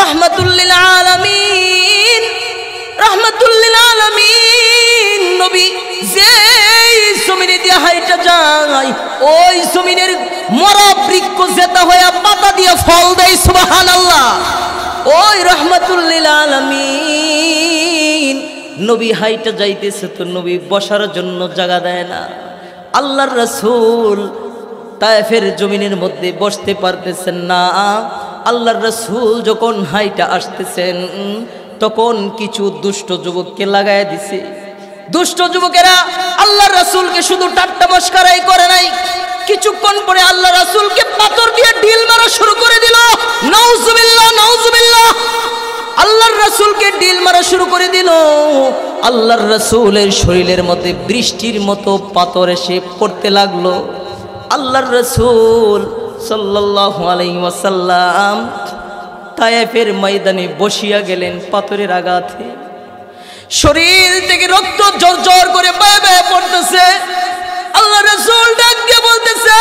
রাহমাতুল লিল আলামিন, রাহমাতুল লিল আলামিন নবী যেই জমিনে দিয়ে হাইটা যায় ওই জমিনের মরা বৃক্ষ জেতা হয়ে পাতা দিয়ে ফল দেয়। সুবহানাল্লাহ। ওই রাহমাতুল লিল আলামিন নবী হাইটা যাইতেছে তো নবী বসার জন্য জায়গা দেয় না। আল্লাহর রাসূল তায়েফের জমিনের মধ্যে বসতে পারতেছেন না। আল্লাহর রাসূল যখন হাইটা আসতেছেন তখন কিছু দুষ্ট যুবককে লাগায় দিছে। দুষ্ট যুবকেরা আল্লাহর রাসূলকে শুধু ঠাট্টা মশকরাই করে নাই, কিছুক্ষণ পরে আল্লাহ রাসূলকে পাথর দিয়ে ঢিল মারা শুরু করে দিল। নাউজুবিল্লাহ, নাউজুবিল্লাহ। আল্লাহর রাসূলকে ঢিল মারা শুরু করে দিল। আল্লাহর রাসূলের শরীরের মধ্যে বৃষ্টির মতো পাথর এসে পড়তে লাগলো। আল্লাহর রাসূল সাল্লাল্লাহু আলাইহি ওয়াসাল্লাম তায়েফের ময়দানে বসিয়া গেলেন পাথরের আঘাতে। শরীর থেকে রক্ত ঝরঝর করে বয়ে বয়ে পড়তেছে। আল্লাহর রাসূল ডাক দিয়ে বলতেছে,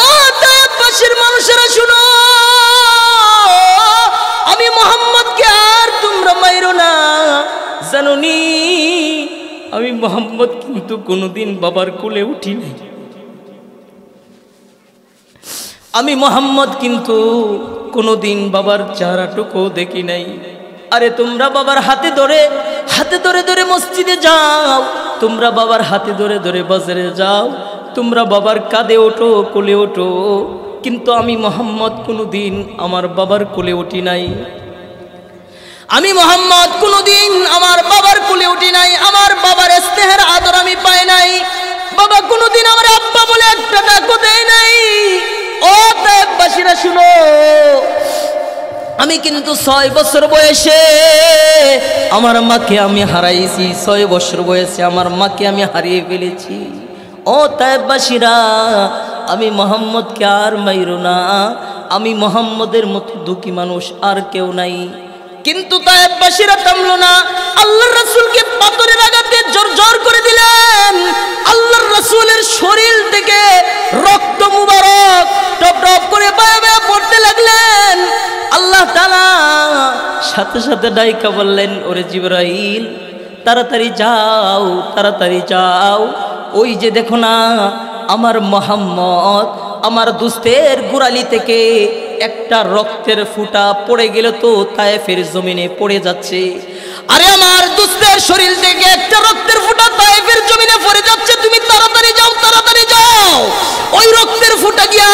ও তায়েফবাসীর মানুষেরা শুনো, আমি মুহাম্মদকে আর তোমরা মাইরো না। জানোনি আমি মুহাম্মদ কিন্তু কোনোদিন বাবার কোলে উঠি নাই। আমি মুহাম্মদ কিন্তু কোনোদিন বাবার চেহারাটুকু দেখি নাই। আরে তোমরা বাবার হাতে ধরে ধরে মসজিদে যাও, তোমরা বাবার হাতে ধরে ধরে বাজারে যাও, তোমরা বাবার কাঁধে ওঠো, কোলে ওঠো, কিন্তু আমি মুহাম্মদ কোনোদিন আমার বাবার কোলে উঠি নাই। আমি মুহাম্মদ কোনোদিন আমার বাবার কোলে উঠি নাই। আমার বাবার স্নেহের আদর আমি পাই নাই। বাবা কোনোদিন আমার আব্বা বলে একটা ডাকও দেয় নাই। ও তায়েফবাসীরা শুনো, আমি কিন্তু 6 বছর বয়সে আমার মাকে আমি হারাইছি। 6 বছর বয়সে আমার মাকে আমি হারিয়ে ফেলেছি। ও তায়েফবাসীরা, আমি মুহাম্মদকে আর মাইরো না। আমি মুহাম্মদের মতো দুঃখী মানুষ আর কেউ নাই। কিন্তু তায়েফবাসীরা থামলো না। আল্লাহর রাসূলকে পাথরের আঘাতে জর্জর করে দিলেন। আল্লাহর রাসূলের শরীর থেকে রক্ত মুবারক টপ টপ করে বয়ে বয়ে পড়তে লাগলেন। আল্লাহ তাআলা সাথে সাথে ডাইকা বললেন, ওরে জিবরাইল তাড়াতাড়ি যাও, তাড়াতাড়ি যাও। ওই যে দেখো না আমার মুহাম্মদ আমার দুস্তের গোড়ালি থেকে একটা রক্তের ফুটা পড়ে গেল তো তায়েফের জমিনে পড়ে যাচ্ছে। আরে আমার দুস্তের শরীর থেকে একটা রক্তের ফুটা তায়েফের জমিনে পড়ে যাচ্ছে, তুমি তাড়াতাড়ি যাও, তাড়াতাড়ি যাও। ওই রক্তের ফুটা গিয়া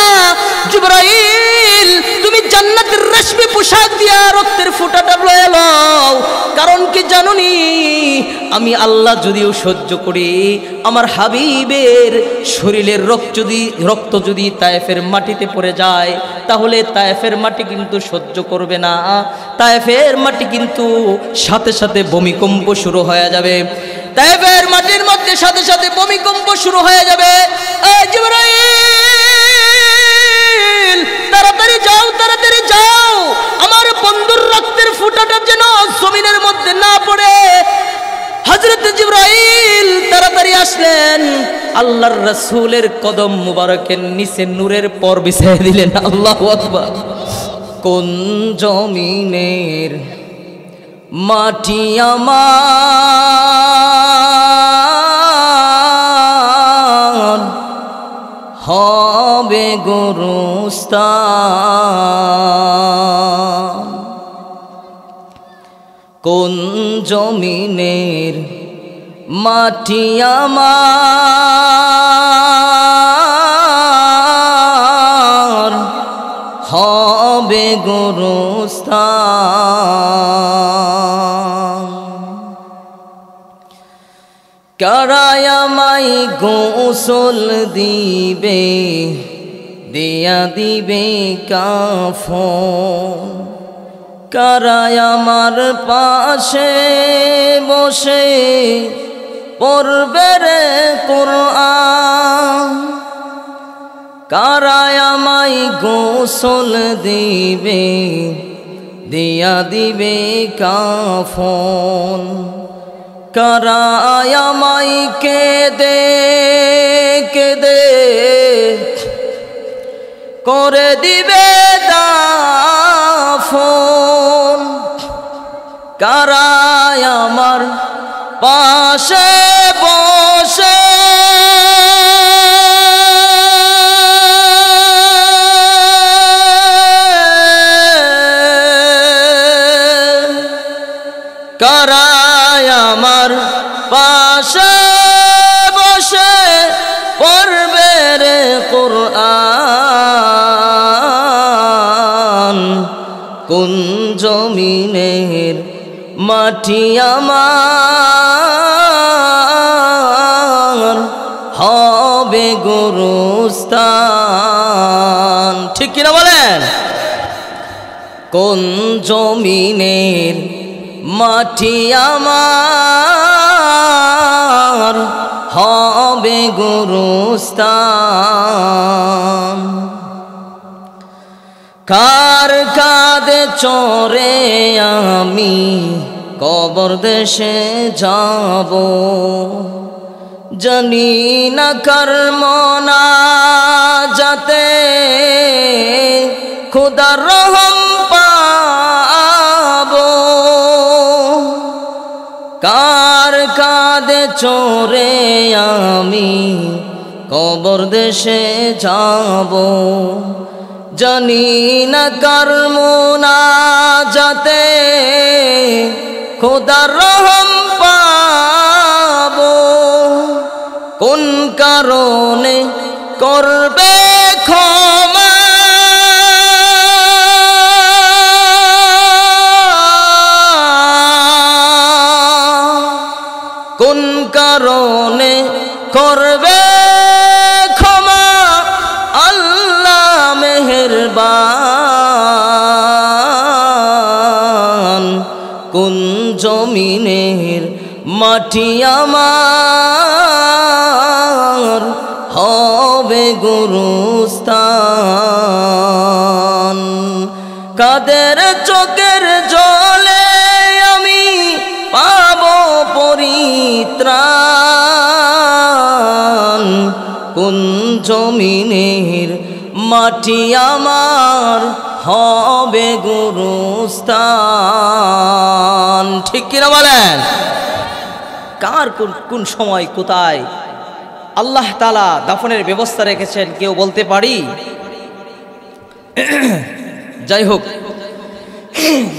জিবরাইল তুমি জান্নাতের রেশমি পোশাক দিয়া রক্তের ফুটাটা লয়ে লও। কারণ কি জানোনি, আমি আল্লাহ যদিও সহ্য করি, আমার হাবিবের শরীরের রক্ত যদি তায়েফের মাটিতে পড়ে যায় তাহলে তায়েফের মাটি কিন্তু সহ্য করবে না। তায়েফের মাটি কিন্তু সাথে সাথে ভূমিকম্প শুরু হয়ে যাবে। তায়েফের মাটির মধ্যে সাথে সাথে ভূমিকম্প শুরু হয়ে যাবে। এই জিবরাইল তাড়াতাড়ি যাও, তাড়াতাড়ি যাও। আমার বন্ধুর রক্তের ফুটাটা যেন জমিনের মধ্যে না পড়ে। হযরত জিবরাইল তাড়াতাড়ি আসলেন। আল্লাহর রাসূলের কদম মুবারকের নিচে নূরের পর বিছিয়ে দিলেন। আল্লাহু আকবার। কোন জমিনের মাটি আমার হবে গোরস্থান। কোন জমিনের মাটি আমার হবে গোরস্থান। কারায় আমায় গোসল দিবে, দিয়া দিবে কাফন। কারায় আমার পাশে বসে পড়বে রে কোরআন। কারায় আমায় গোসল দিবে, দিয়া দিবে কাফন। কারায় আমায় কেঁদে কেঁদে করে দিবে দাফন। কারায় আমার পাশে বসে কারায় আমার পাশে বসে পড়বে রে কোরআন কোন জমিনের মাটি আমার হবে গুরুস্থান ঠিক কিনা বলেন কোন জমিনের মাটি আমার হবে গুরুস্থান কার কাঁধে চড়ে আমি কবর দেশে যাব জানি না কর্মনা যাতে খোদার রহম পাবো কার কাঁধে চড়ে আমি কবর দেশে যাব জানি না কর্মনা যাতে খোদার রহম পাবো কোন কারণে করবে ক্ষমা কোন কারণে করবে ক্ষমা আল্লাহ মেহেরবান কোন জমিনের মাটি আমার হবে গুরুস্থান কাদের চোখের জলে আমি পাবো পরিত্রাণ কোন জমিনের মাটি আমার হবে গুরুস্থান ঠিক কিনা বলেন কার কোন সময় কোথায় আল্লাহ তাআলা দাফনের ব্যবস্থা রেখেছেন কেউ বলতে পারি যাই হোক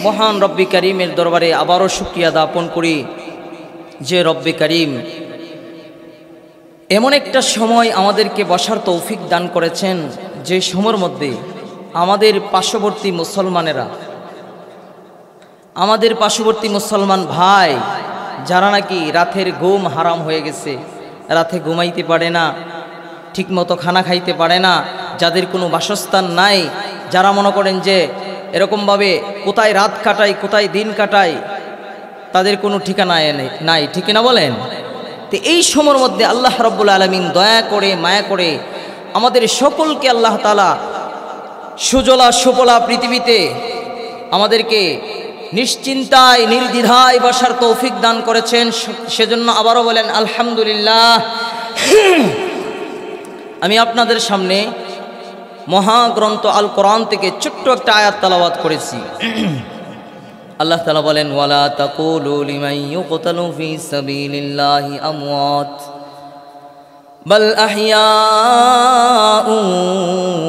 মহান রব্বি করিমের দরবারে আবারও শুকরিয়া জ্ঞাপন করি যে রব্বি করিম এমন একটা সময় আমাদেরকে বসার তৌফিক দান করেছেন যে সময়ের মধ্যে আমাদের পার্শ্ববর্তী মুসলমানেরা আমাদের পার্শ্ববর্তী মুসলমান ভাই যারা নাকি রাতের ঘুম হারাম হয়ে গেছে রাতে ঘুমাইতে পারে না ঠিকমতো খানা খাইতে পারে না যাদের কোনো বাসস্থান নাই যারা মনে করেন যে এরকমভাবে কোথায় রাত কাটায় কোথায় দিন কাটায় তাদের কোনো ঠিকানা নাই ঠিক না বলেন তো এই সময়ের মধ্যে আল্লাহ রাব্বুল আলামিন দয়া করে মায়া করে আমাদের সকলকে আল্লাহ তাআলা সুজলা সুফলা পৃথিবীতে আমাদেরকে নিশ্চিন্তায় নির্দ্বিধায় বসার তৌফিক দান করেছেন সেজন্য আবারও বলেন আলহামদুলিল্লাহ আমি আপনাদের সামনে মহাগ্রন্থ আল কোরআন থেকে ছোট্ট একটা আয়াত তেলাওয়াত করেছি আল্লাহ তাআলা বলেন ওয়ালা তাকুলু লিমান ইউকতালু ফি সাবিলিল্লাহি আমওয়াত বাল আহইয়াউ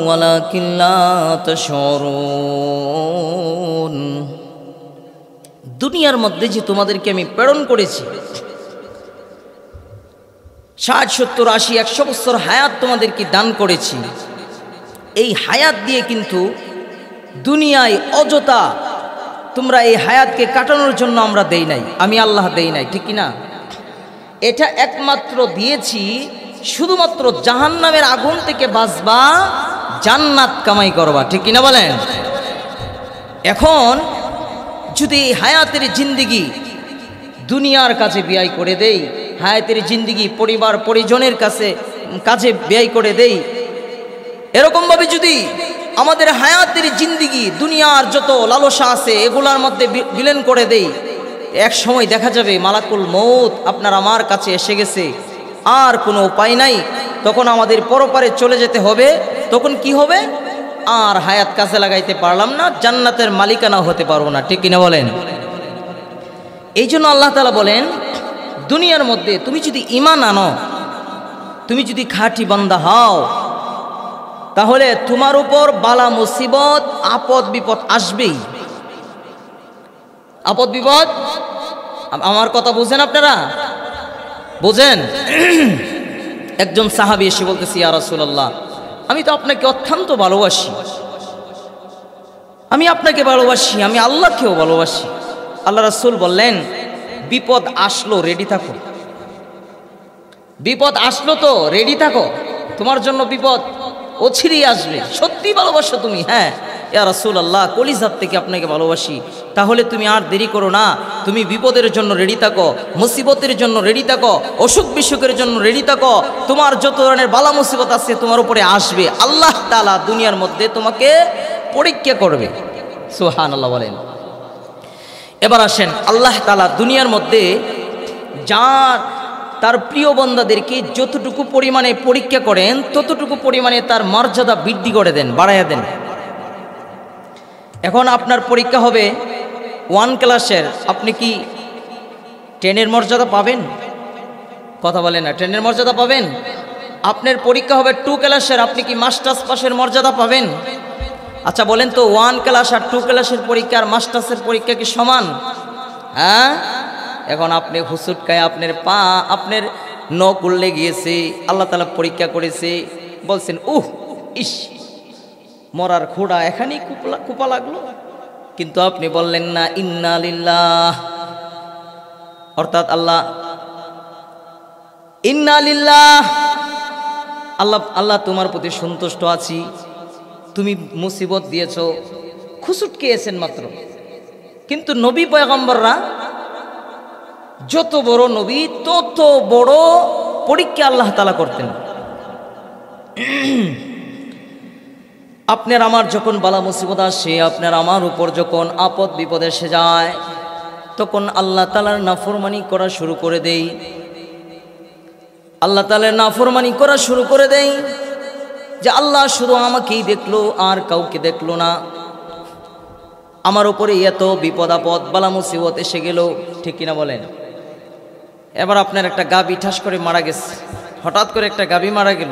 ওয়ালাকিন লা তাশউরুন দুনিয়ার মধ্যে যে তোমাদেরকে আমি প্রেরণ করেছি 60 70 80 100 বছর হায়াত তোমাদেরকে দান করেছি এই হায়াত দিয়ে কিন্তু দুনিয়ায় অযথা তোমরা এই হায়াতকে কাটানোর জন্য আমরা দেই নাই আমি আল্লাহ দেই নাই ঠিক কি না এটা একমাত্র দিয়েছি শুধুমাত্র জাহান্নামের আগুন থেকে বাঁচবা জান্নাত কামাই করবা ঠিক কি না বলেন এখন যদি হায়াতের জিন্দেগি দুনিয়ার কাছে ব্যয় করে দেই হায়াতের জিন্দেগি পরিবার পরিজনের কাছে ব্যয় করে দেই এরকমভাবে যদি আমাদের হায়াতের জিন্দেগি দুনিয়ার যত লালসা আছে এগুলার মধ্যে বিলীন করে দেই এক সময় দেখা যাবে মালাকুল মউত আপনার আমার কাছে এসে গেছে আর কোনো উপায় নাই তখন আমাদের পরপারে চলে যেতে হবে তখন কি হবে আর হায়াত কাছে লাগাইতে পারলাম না জান্নাতের মালিকানা হতে পারবো না ঠিক কিনা বলেন এই জন্য আল্লাহ তাআলা বলেন, দুনিয়ার মধ্যে তুমি যদি ঈমান আনো, তুমি যদি খাঁটি বান্দা হও, তাহলে তোমার উপর বালা মুসিবত আপদ বিপদ আসবেই। আপদ বিপদ, আমার কথা বুঝেন আপনারা? বুঝেন? একজন সাহাবী এসে বলতেছি, ইয়া রাসূলুল্লাহ, আমি তো আপনাকে অত্যন্ত ভালোবাসি, আমি আপনাকে ভালোবাসি, আমি আল্লাহকেও ভালোবাসি। আল্লাহ রাসূল বললেন, বিপদ আসলো রেডি থাকো। বিপদ আসলো তো রেডি থাকো, তোমার জন্য বিপদ অচিরেই আসবে। সত্যি ভালোবাসো তুমি? হ্যাঁ ইয়া রাসূলুল্লাহ, কলিজার থেকে আপনাকে ভালোবাসি। তাহলে তুমি আর দেরি করো না, তুমি বিপদের জন্য রেডি থাকো, মুসিবতের জন্য রেডি থাকো, অসুখ বিসুখের জন্য রেডি থাকো। তোমার যত ধরনের বালা মুসিবত আছে তোমার উপরে আসবে, আল্লাহ তাআলা দুনিয়ার মধ্যে তোমাকে পরীক্ষা করবে। সুবহানাল্লাহ বলেন। এবার আসেন, আল্লাহ তাআলা দুনিয়ার মধ্যে যার তার প্রিয় বান্দাদেরকে যতটুকু পরিমাণে পরীক্ষা করেন, ততটুকু পরিমাণে তার মর্যাদা বৃদ্ধি করে দেন, বাড়াইয়া দেন। এখন আপনার পরীক্ষা হবে 1 ক্লাসের, আপনি কি 10-এর মর্যাদা পাবেন? কথা বলেন না, 10-এর মর্যাদা পাবেন? আপনার পরীক্ষা হবে 2 ক্লাসের, আপনি কি মাস্টার্স পাশের মর্যাদা পাবেন? আচ্ছা বলেন তো, 1 ক্লাস আর 2 ক্লাসের পরীক্ষা আর মাস্টার্সের পরীক্ষা কি সমান? হ্যাঁ? এখন আপনি হুসুটকায় আপনার পা আপনার নখ উল্লে গিয়েছে, আল্লাহ তাআলা পরীক্ষা করেছে, বলছেন ইস মরার খোড়া এখানেই কুপা লাগলো, কিন্তু আপনি বললেন না ইন্না লিল্লাহ, অর্থাৎ আল্লাহ ইন্না লিল্লাহ, আল্লাহ তোমার প্রতি সন্তুষ্ট আছি, তুমি মুসিবত দিয়েছ, খুসুটকেছেন মাত্র। কিন্তু নবী পয়গম্বররা যত বড় নবী তত বড় পরীক্ষা আল্লাহ তাআলা করতেন। আপনার আমার যখন বালা মুসিবত আসে, আপনার আমার উপর যখন আপদ বিপদ এসে যায়, তখন আল্লাহ তাআলার নাফরমানি করা শুরু করে দেই, আল্লাহ তাআলার নাফরমানি করা শুরু করে দেই, যে আল্লাহ শুধু আমাকেই দেখলো আর কাউকে দেখলো না, আমার উপরে এত বিপদ আপদ বালা মুসিবত এসে গেল, ঠিক কিনা বলেন? এবার আপনার একটা গাভী ঠাস করে মারা গেছে, হঠাৎ করে একটা গাভী মারা গেল,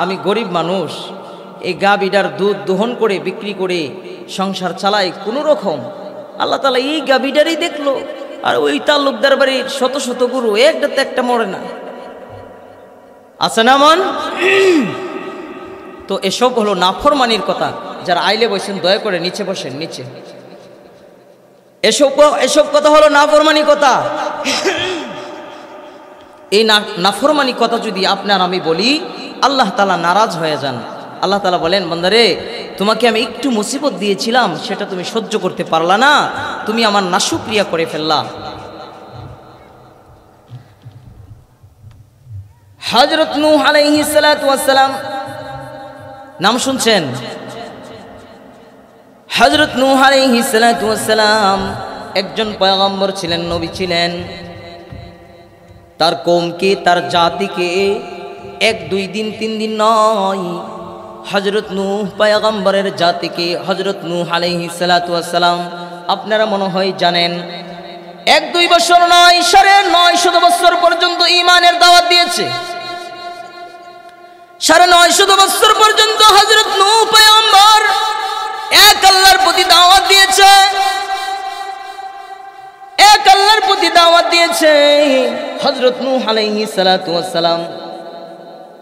আমি গরিব মানুষ, এই গাভীটার দুধ দোহন করে বিক্রি করে সংসার চালাই কোনো রকম, আল্লাহ তাআলা এই গাভীটারই দেখলো, আর ওই তালুকদার বাড়ির শত শত গরু একটাতে একটা মরে না, আছে না মন? তো এসব হলো নাফরমানির কথা। যারা আইলে বসেন দয়া করে নিচে বসেন, নিচে। এসব কথা হলো নাফরমানি কথা। এই নাফরমানি কথা যদি আপনার আমি বলি, আল্লাহ তাআলা নারাজ হয়ে যান। আল্লাহ তাআলা বলেন, বান্দারে তোমাকে আমি একটু মুসিবত দিয়েছিলাম, সেটা তুমি সহ্য করতে পারলা না, তুমি আমার নাশুকরিয়া করে ফেললা। হযরত নূহ আলাইহিস সালাতু ওয়াস সালাম নাম শুনছেন? হযরত নূহ আলাইহিস সালাতু ওয়াস সালাম একজন পয়গম্বর ছিলেন, নবী ছিলেন। তার কওমকে, তার জাতিকে 1 2 দিন 3 দিন নয়, হযরত নূহ পয়গম্বরের জাতিকে হযরত নূহ আলাইহিস সালাতু ওয়াস সালাম আপনারা মনে হয় জানেন, 1 2 বছর নয়, 950 বছর পর্যন্ত ঈমানের দাওয়াত দিয়েছে। 950 বছর পর্যন্ত হযরত নূহ পয়গম্বর এক আল্লাহর প্রতি দাওয়াত দিয়েছে, এক আল্লাহর প্রতি দাওয়াত দিয়েছে হযরত নূহ আলাইহিস সালাতু ওয়াস সালাম।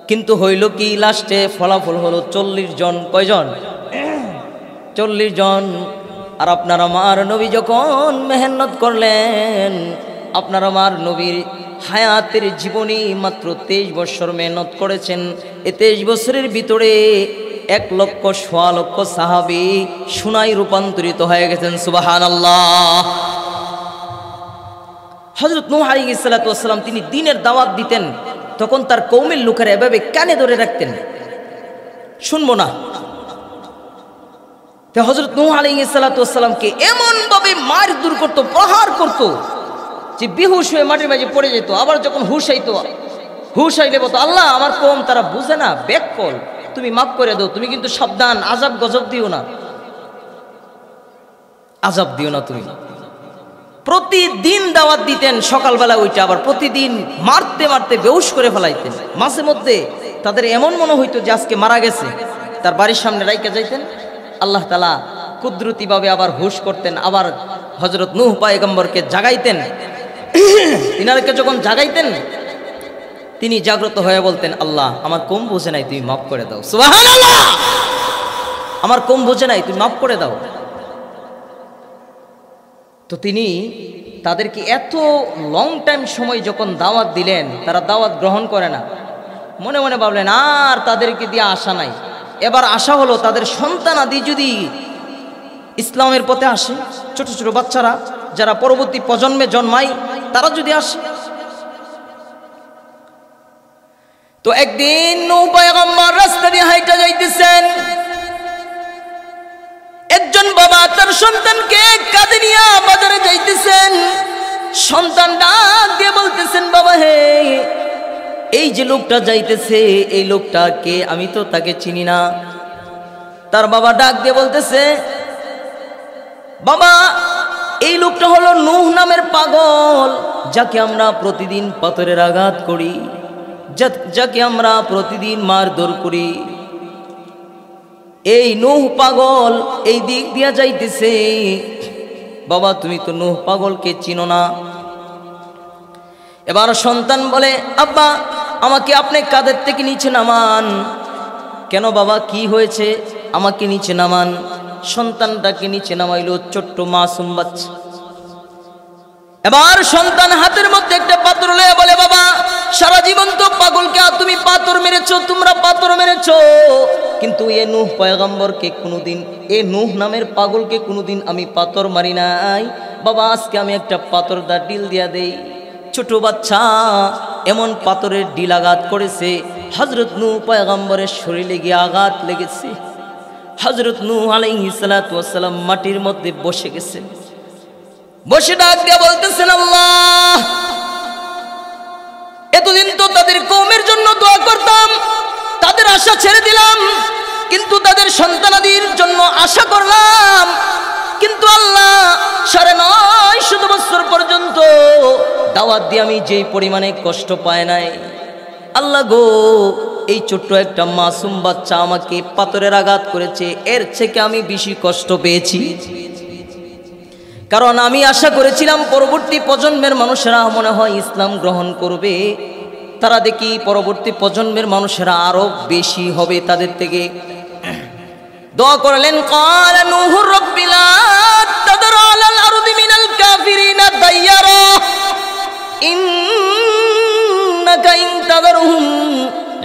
কিন্তু হইল কি, লাস্টে ফলাফল হলো 40 জন। কয়জন? 40 জন। আর আপনার আমার নবী যখন মেহনত করলেন, আপনার আমার নবীর হায়াতের জীবনী মাত্র 23 বছর মেহনত করেছেন। এই 23 বছরের ভিতরে 1,00,000 সাহাবী সোনায় রূপান্তরিত হয়ে গেছেন। সুবহানাল্লাহ। হযরত নূহ আলাইহিস সালাতু ওয়াস সালাম তিনি দ্বীনের দাওয়াত দিতেন, তখন তার কওমের লোকেরা এভাবে কানে ধরে রাখতেন, শুনবো না। তো হযরত নূহ আলাইহিস সালাতু ওয়াস সালামকে এমন ভাবে মারধর করত, প্রহার করত, যে বেহুশ হয়ে মাটির মাঝে পড়ে যেত। আবার যখন হুশ আইলে বলতো, আল্লাহ আমার কওম তারা বুঝে না, বেকল, তুমি মাফ করে দাও, তুমি কিন্তু সাবধান, আযাব গজব দিও না, আযাব দিও না তুমি। প্রতিদিন দাওয়াত দিতেন, সকালবেলা ওইটা আবার প্রতিদিন মারতে মারতে বেহুশ করে ফেলাইতেন। মাঝে মধ্যে তাদের এমন মনে হইতো যে আজকে মারা গেছে, তার বাড়ির সামনে রাইখা যাইতেন, আল্লাহ তাআলা কুদরতিভাবে আবার হুশ করতেন, আবার হযরত নূহ পয়গম্বরকে জাগাইতেন। তিনারকে যখন জাগাইতেন তিনি জাগ্রত হয়ে বলতেন, আল্লাহ আমার কম বোঝে নাই, তুমি মাফ করে দাও। সুবহানাল্লাহ, আমার কম বোঝে নাই, তুমি মাফ করে দাও। তো তিনি তাদেরকে এত লং টাইম সময় যখন দাওয়াত দিলেন, তারা দাওয়াত গ্রহণ করে না। মনে মনে ভাবলেন আর তাদেরকে দিয়ে আশা নাই। এবার আশা হলো তাদের সন্তানাদি যদি ইসলামের পথে আসে, ছোট ছোট বাচ্চারা যারা পরবর্তী প্রজন্মে জন্মায় তারা যদি আসে। তো একদিন নূহ পয়গম্বর রাস্তা দিয়ে হাইটা যাইতেছেন। একজন বাবা তার সন্তানকে কাঁধে নিয়ে বাজারে যাইতেছেন। সন্তান ডাক দিয়ে বলতেছেন, বাবা হে, এই যে লোকটা যাইতেছে এই লোকটা কে? আমি তো তাকে চিনি না। তার বাবা ডাক দিয়ে বলতেছে, বাবা এই লোকটা হলো নূহ নামের পাগল, যাকে আমরা প্রতিদিন পাথরের আঘাত করি, যাকে আমরা প্রতিদিন মারধর করি। এই নূহ পাগল এই দিক দিয়া যাইতেছে। বাবা তুমি তো নূহ পাগলকে চিনো না। এবার সন্তান বলে, আব্বা আমাকে আপনি কাঁধের থেকে নিচে নামান। কেন বাবা, কি হয়েছে? আমাকে নিচে নামান। সন্তানটাকে নিচে নামাইলো, ছোট্ট মাসুম বাচ্চা। এবার সন্তান হাতের মধ্যে একটা পাথর লয়ে বলে, বাবা সারা জীবন তো পাগলকে তুমি পাথর মেরেছো, তোমরা পাথর মেরেছো, কিন্তু এ নূহ পয়গম্বরকে কোনোদিন, এ নূহ নামের পাগলকে কোনোদিন আমি পাথর মারি নাই। বাবা আজকে আমি একটা পাথর দা ডিল দিয়া দেই। ছোট বাচ্চা এমন পাথরের ডিল আঘাত করেছে, হযরত নূহ পয়গম্বরের শরীরে গিয়ে আঘাত লেগেছে। হযরত নূহ আলাইহিস সালাতু ওয়াস সালাম মাটির মধ্যে বসে গেছেন। বসে ডাক দিয়ে বলতেছেন, আল্লাহ এতদিন তো তাদের কওমের জন্য দোয়া করতাম, তাদের আশা ছেড়ে দিলাম, কিন্তু তাদের সন্তানাদির জন্য আশা করলাম, কিন্তু আল্লাহ ৯৫০ বছর পর্যন্ত দাওয়াত দিয়ে আমি যেই পরিমাণে কষ্ট পায় নাই, আল্লাহ গো এই ছোট্ট একটা মাসুম বাচ্চা আমাকে পাথরের আঘাত করেছে, এর থেকে আমি বেশি কষ্ট পেয়েছি। কারণ আমি আশা করেছিলাম পরবর্তী প্রজন্মের মানুষেরা মনে হয় ইসলাম গ্রহণ করবে, তারা দেখি পরবর্তী প্রজন্মের মানুষেরা আরো বেশি হবে তাদের থেকে। দোয়া করলেন, ক্বালা নূহু রাব্বি লা তাদার আলাল আরদি মিনাল কাফিরিনা দাইয়ারা ইন্নাকা ইন তাদারহুম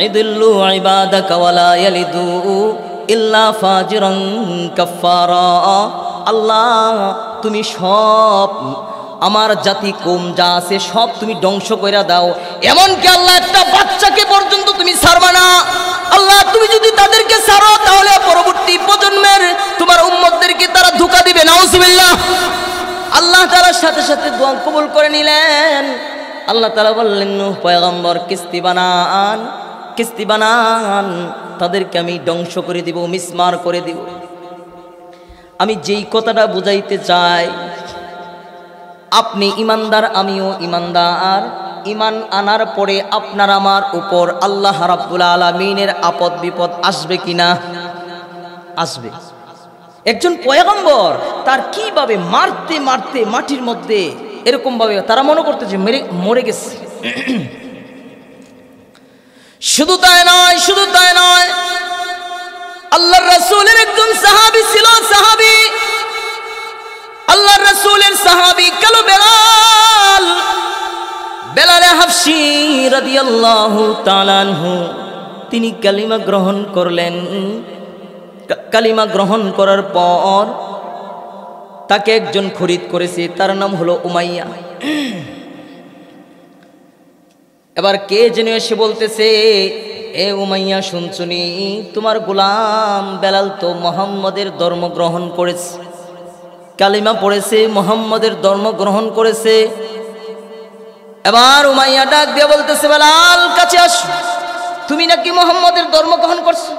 ইদল্লু ইবাদাকা ওয়া লা ইয়ালিদু ইল্লা ফাজিরান কাফফারা। আল্লাহ তুমি সব আমার জাতি কম যা আছে সব তুমি ধ্বংস কইরা দাও, এমনকি আল্লাহ একটা বাচ্চাকে পর্যন্ত তুমি ছাড়বা না। আল্লাহ তুমি যদি তাদেরকে ছাড়ো তাহলে পরবর্তী প্রজন্মের তোমার উম্মতদেরকে তারা ধোঁকা দিবে। নাউজুবিল্লাহ। আল্লাহ তাআলার সাথে সাথে দোয়া কবুল করে নিলেন। আল্লাহ তাআলা বললেন, নূহ পয়গম্বর কিস্তি বানান, কিস্তি বানান, তাদেরকে আমি ধ্বংস করে দিব, মিসমার করে দিব। আমি যেই কথাটা বুঝাইতে চাই, আপনি ইমানদার, আমিও ইমানদার। ইমান আনার পরে আপনার আমার উপর আল্লাহ রাব্বুল আলামিনের আপদ বিপদ আসবে কিনা? আসবে। একজন পয়গম্বর তার কিভাবে মারতে মারতে মাটির মধ্যে এরকম ভাবে তারা মনে করতে যে মরে গেছে। শুধু তাই নয়, শুধু তাই নয়, আল্লাহর রাসূলের একজন সাহাবী ছিল, সাহাবী, আল্লাহর রাসূলের সাহাবী কালো বেলাল, বেলাল হাবশী রাদিয়াল্লাহু তাআলা আনহু। তিনি কালিমা গ্রহণ করলেন। কালিমা গ্রহণ করার পর তাকে একজন খরিদ করেছে, তার নাম হলো উমাইয়া। এবার কে যেন এসে বলতেছে, এ উমাইয়া শুনছুনি, তোমার গোলাম বেলাল তো মুহাম্মদের ধর্ম গ্রহণ করেছে, কালিমা পড়েছে, মুহাম্মদের ধর্ম গ্রহণ করেছে। এবার উমাইয়া ডাক দিয়ে বলতেছে, বেলাল কাছে আসো, তুমি নাকি মুহাম্মদের ধর্ম গ্রহণ করছো?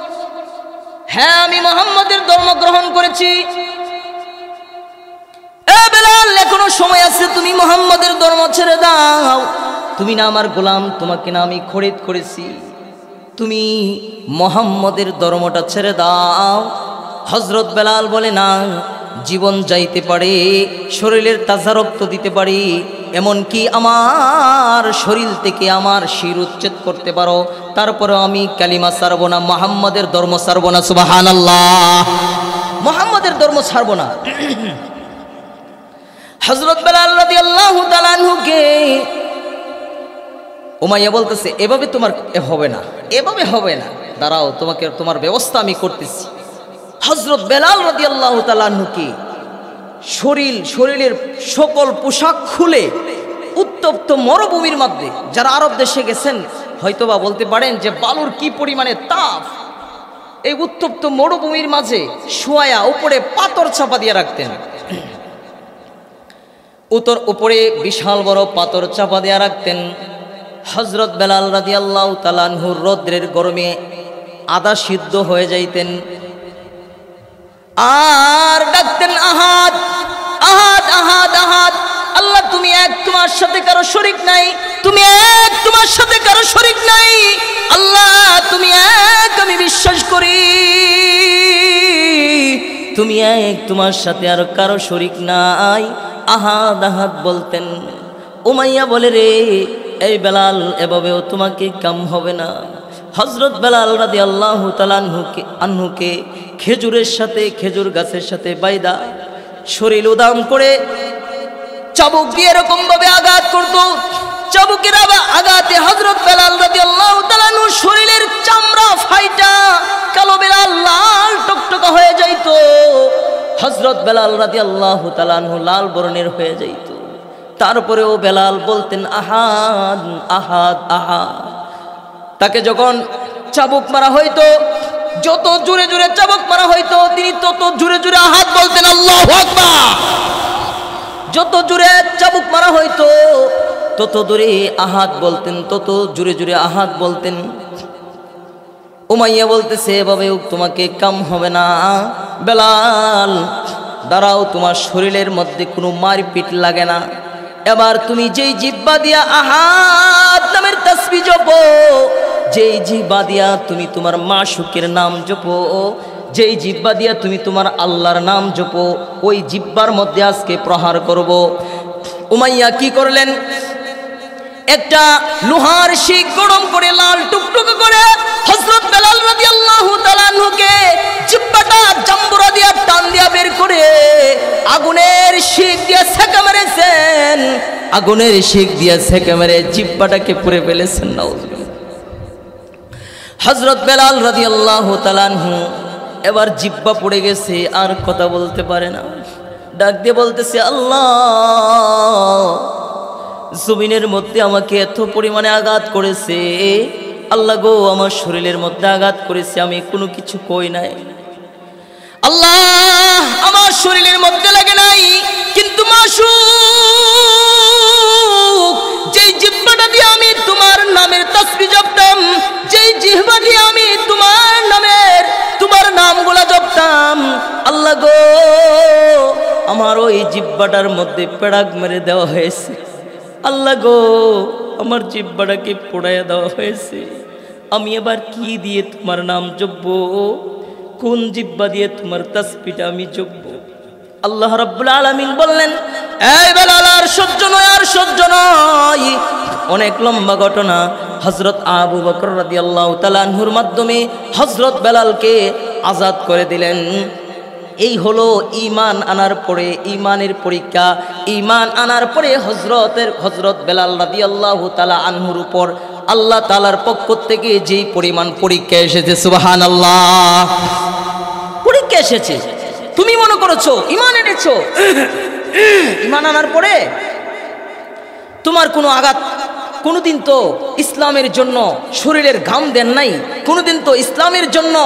হ্যাঁ আমি মুহাম্মদের ধর্ম গ্রহণ করেছি। এ বেলাল এখনো সময় আছে, তুমি মুহাম্মাদের ধর্ম ছেড়ে দাও। তুমি না আমার গোলাম, তোমাকে না আমি খরিদ করেছি, তুমি মুহাম্মাদের ধর্মটা ছেড়ে দাও। হযরত বেলাল বলে, না, জীবন যাইতে পারে, শরীরের তাজা রক্ত দিতে পারি, এমনকি আমার শরীর থেকে আমার শির উচ্ছেদ করতে পারো, তারপরে আমি কালিমা ছাড়ব না, মুহাম্মাদের ধর্ম ছাড়ব না। সুবহানাল্লাহ, মুহাম্মাদের ধর্ম ছাড়ব না। হযরত বেলাল রাদিয়াল্লাহু তাআলা আনহুকে উমাইয়া বলতেছে, এভাবে তোমার হবে না, এভাবে হবে না, দাঁড়াও, তোমাকে তোমার ব্যবস্থা আমি করতেছি। হযরত বেলাল রাদিয়াল্লাহু তাআলা আনহুকে শরীরের সকল পোশাক খুলে উত্তপ্ত মরুভূমির মধ্যে, যারা আরব দেশে গেছেন হয়তোবা বলতে পারেন যে বালুর কি পরিমাণে তাপ, এই উত্তপ্ত মরুভূমির মাঝে শোয়া, উপরে পাথর চাপা দিয়ে রাখতেন, উপরে বিশাল বড় পাথর চাপা দিয়ে রাখতেন। হযরত বেলাল রাদিয়াল্লাহু তাআলা আনহুর রৌদ্রের গরমে আধা সিদ্ধ হয়ে যাইতেন, আর ডাকতেন, আহাদ আহাদ আহাদ আহাদ, আল্লাহ তুমি এক, তোমার সাথে কারো শরীক নাই, তুমি এক, তোমার সাথে কারো শরীক নাই, আল্লাহ তুমি এক, আমি বিশ্বাস করি তুমি এক, তোমার সাথে আর কারো শরীক নাই, আহাদ আহাদ বলতেন। উমাইয়া বলে, রে এই বেলাল, এভাবেও তোমাকে কাম হবে না। হযরত বেলাল রাদিয়াল্লাহু তাআলা আনহুকে খেজুরের সাথে, খেজুর গাছের সাথে বাইদা শরীর উদাম করে চাবুক দিয়ে এরকম ভাবে আঘাত করত। চাবুকের আঘাতে হযরত বেলাল রাদিয়াল্লাহু তাআলা আনহুর শরীরের চামড়া ফাইটা কালো বেলাল লাল টকটকা হয়ে যাইত। হযরত বেলাল রাদিয়াল্লাহু তাআলা আনহু লাল বর্ণের হয়ে যাইত। তারপরেও বেলাল বলতেন, আহাদ আহাদ আহাদ। তাকে যখন চাবুক মারা হইতো, যত জোরে জোরে চাবুক মারা হইতো, তিনি তত জোরে জোরে আহাদ বলতেন, আল্লাহু আকবার। যত জোরে চাবুক মারা হইতো তত জোরে আহাদ বলতেন, তত জোরে জোরে আহাদ বলতেন। উমাইয়া বলতেছে, এভাবেও তোমাকে কাম হবে না। বেলাল দাঁড়াও, তোমার শরীরের মধ্যে কোনো মারপিট লাগে না, এবার তুমি যেই জিহ্বা দিয়া আহাদ নামের তাসবিহ জপো, যেই জিহ্বা দিয়া তুমি তোমার মাশউকের নাম জপো, যেই জিহ্বা দিয়া তুমি তোমার আল্লাহর নাম জপো, ওই জিহ্বার মধ্যে আজকে প্রহার করব। উমাইয়া কি করলেন, একটা লোহার শিক গরম করে লাল টুকটুক করে হযরত বেলাল রাদিয়াল্লাহু তাআলা আনহুকে জিহ্বাটা জাম্বুরা দিয়া টান দিয়া বের করে আগুনের শিক দিয়া সেকা মেরেছেন, আগুনের শিক দিয়া সেকা মেরে জিহ্বাটাকে পুড়ে ফেলেছেন। নাউজুবিল্লাহ। হযরত বেলাল রাদিয়াল্লাহু তাআলা আনহু এবার জিহ্বা পড়ে গেছে, আর কথা বলতে পারে না। ডাক দিয়ে বলতেছে, আল্লাহ, জমিনের মধ্যে আমাকে এত পরিমাণে আঘাত করেছে, আল্লাহ গো, আমার শরীরের মধ্যে আঘাত করেছে, আমি কোনো কিছু কই নাই, আল্লাহ আমার শরীরের মধ্যে লাগে নাই, কিন্তু মাশউক, যেই জিহ্বাটা দিয়ে আমি তোমার নামের তাসবিহ জপতাম, যেই জিহ্বা দিয়ে আমি তোমার নামগুলা জপতাম, আল্লাহ গো, আমার ওই জিহ্বাটার মধ্যে পেড়াক মেরে দেওয়া হয়েছে, আল্লাহ গো, আমার জিহ্বাটাকে পোড়াইয়া দেওয়া হয়েছে, আমি এবার কি দিয়ে তোমার নাম জপবো, কোন জিহ্বা দিয়ে তোমার তাসবিহটা আমি জপবো? আল্লাহ রাব্বুল আলামিন বললেন, এই বেলাল, আর সহ্য নয়, আর সহ্য নয়। অনেক লম্বা ঘটনা। হযরত আবু বকর রাদিয়াল্লাহু তাআলা আনহুর মাধ্যমে হযরত বেলালকে আজাদ করে দিলেন। এই হলো ঈমান আনার পরে ঈমানের পরীক্ষা। ঈমান আনার পরে হযরত বেলাল রাদিয়াল্লাহু তাআলা আনহুর উপর আল্লাহ তাআলার পক্ষ থেকে যেই পরিমাণ পরীক্ষা এসেছে, সুবহানাল্লাহ, পরীক্ষা এসেছে। তুমি মনে করেছো ঈমান এনেছো, ঈমান আনার পরে তোমার কোনো আঘাত, কোনোদিন তো ইসলামের জন্য শরীরের ঘাম দেন নাই, কোনোদিন তো ইসলামের জন্য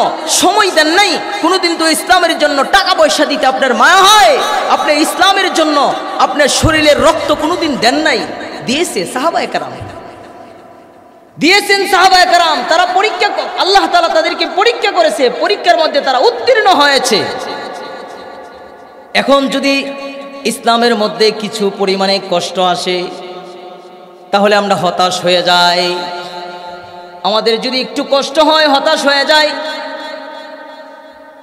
সময় দেন নাই, কোনোদিন তো ইসলামের জন্য টাকা পয়সা দিতে আপনার মায়া হয়, আপনি ইসলামের জন্য আপনার শরীরের রক্ত কোনোদিন দেন নাই। দিয়েছে সাহাবায়ে কেরাম, দিয়েছেন সাহাবায়ে কেরাম, তারা পরীক্ষা, আল্লাহ তাআলা তাদেরকে পরীক্ষা করেছে, পরীক্ষার মধ্যে তারা উত্তীর্ণ হয়েছে। এখন যদি ইসলামের মধ্যে কিছু পরিমাণে কষ্ট আসে তাহলে আমরা হতাশ হয়ে যাই। আমাদের যদি একটু কষ্ট হয় হতাশ হয়ে যায়।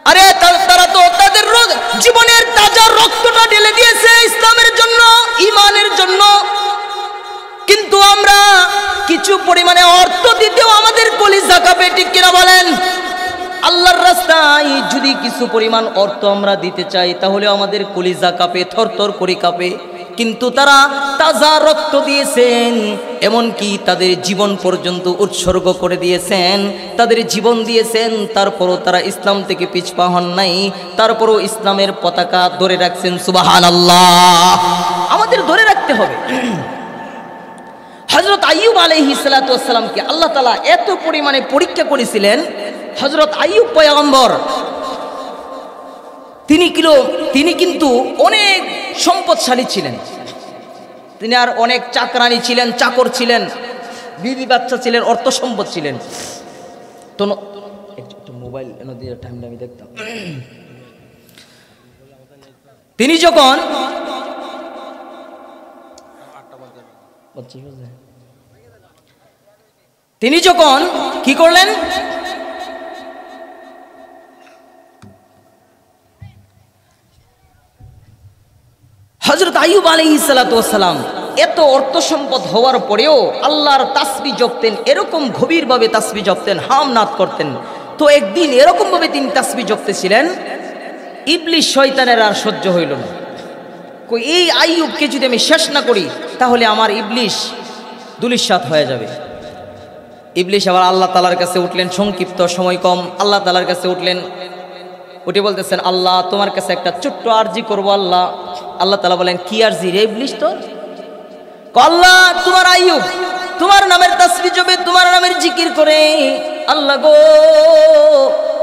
আরে তারা তো তাদের জীবনের তাজা রক্তটা ঢেলে দিয়েছে ইসলামের জন্য, ঈমানের জন্য, কিন্তু আমরা কিছু পরিমাণে অর্থ দিতেও আমাদের কলিজা কাঁপে, ঠিক কিনা বলেন? আল্লাহর রাস্তায় যদি কিছু পরিমাণ অর্থ আমরা দিতে চাই তাহলে আমাদের কলিজা কাঁপে, থরথর করে কাঁপে। কিন্তু তারা তাজা রক্ত দিয়েছেন, এমনকি তাদের জীবন পর্যন্ত উৎসর্গ করে দিয়েছেন, তাদের জীবন দিয়েছেন, তারপরও তারা ইসলাম থেকে পিছপা হন নাই, তারপরও ইসলামের পতাকা ধরে রাখছেন। সুবহানাল্লাহ। আমাদের ধরে রাখতে হবে। হযরত আইয়ুব আলাইহিস সালাতু ওয়াস সালামকে আল্লাহ তাআলা এত পরিমাণে পরীক্ষা করেছিলেন। হযরত আইয়ুব পয়গম্বর তিনি কিন্তু অনেক সম্পদশালী ছিলেন। তিনি আর অনেক চাকরানি ছিলেন, চাকর ছিলেন, বিবি বাচ্চা ছিলেন, অর্থ সম্পদ ছিলেন। তো একটু মোবাইল এনে দিয়ে টাইমটা আমি দেখতাম। তিনি যখন কি করলেন, হযরত আইয়ুব আলাইহিস সালাতু ওয়াস সালাম এত অর্থ সম্পদ হওয়ার পরেও আল্লাহর তাসবিহ জপতেন, এরকম গভীরভাবে তাসবিহ জপতেন, হামনাদ করতেন। তো একদিন এরকম ভাবে তিনি তাসবিহ জপতেছিলেন, ইবলিস শয়তানের আর সহ্য হইল না। কই এই আইয়ুবকে যদি আমি শেষ না করি তাহলে আমার ইবলিস দুলিশাত হয়ে যাবে। ইবলিস আবার আল্লাহ তাআলার কাছে উঠলেন, সংক্ষিপ্ত সময় কম, আল্লাহ তাআলার কাছে উঠলেন, উঠে বলতেছেন, আল্লাহ তোমার কাছে একটা ছোট্ট আরজি করব। আল্লাহ তাআলা বলেন, কি আরজি রে ইবলিস তোর? আল্লাহ তোমার আইয়ুব তোমার নামের তাসবিহ জপে, তোমার নামের জিকির করে। আল্লাহ গো,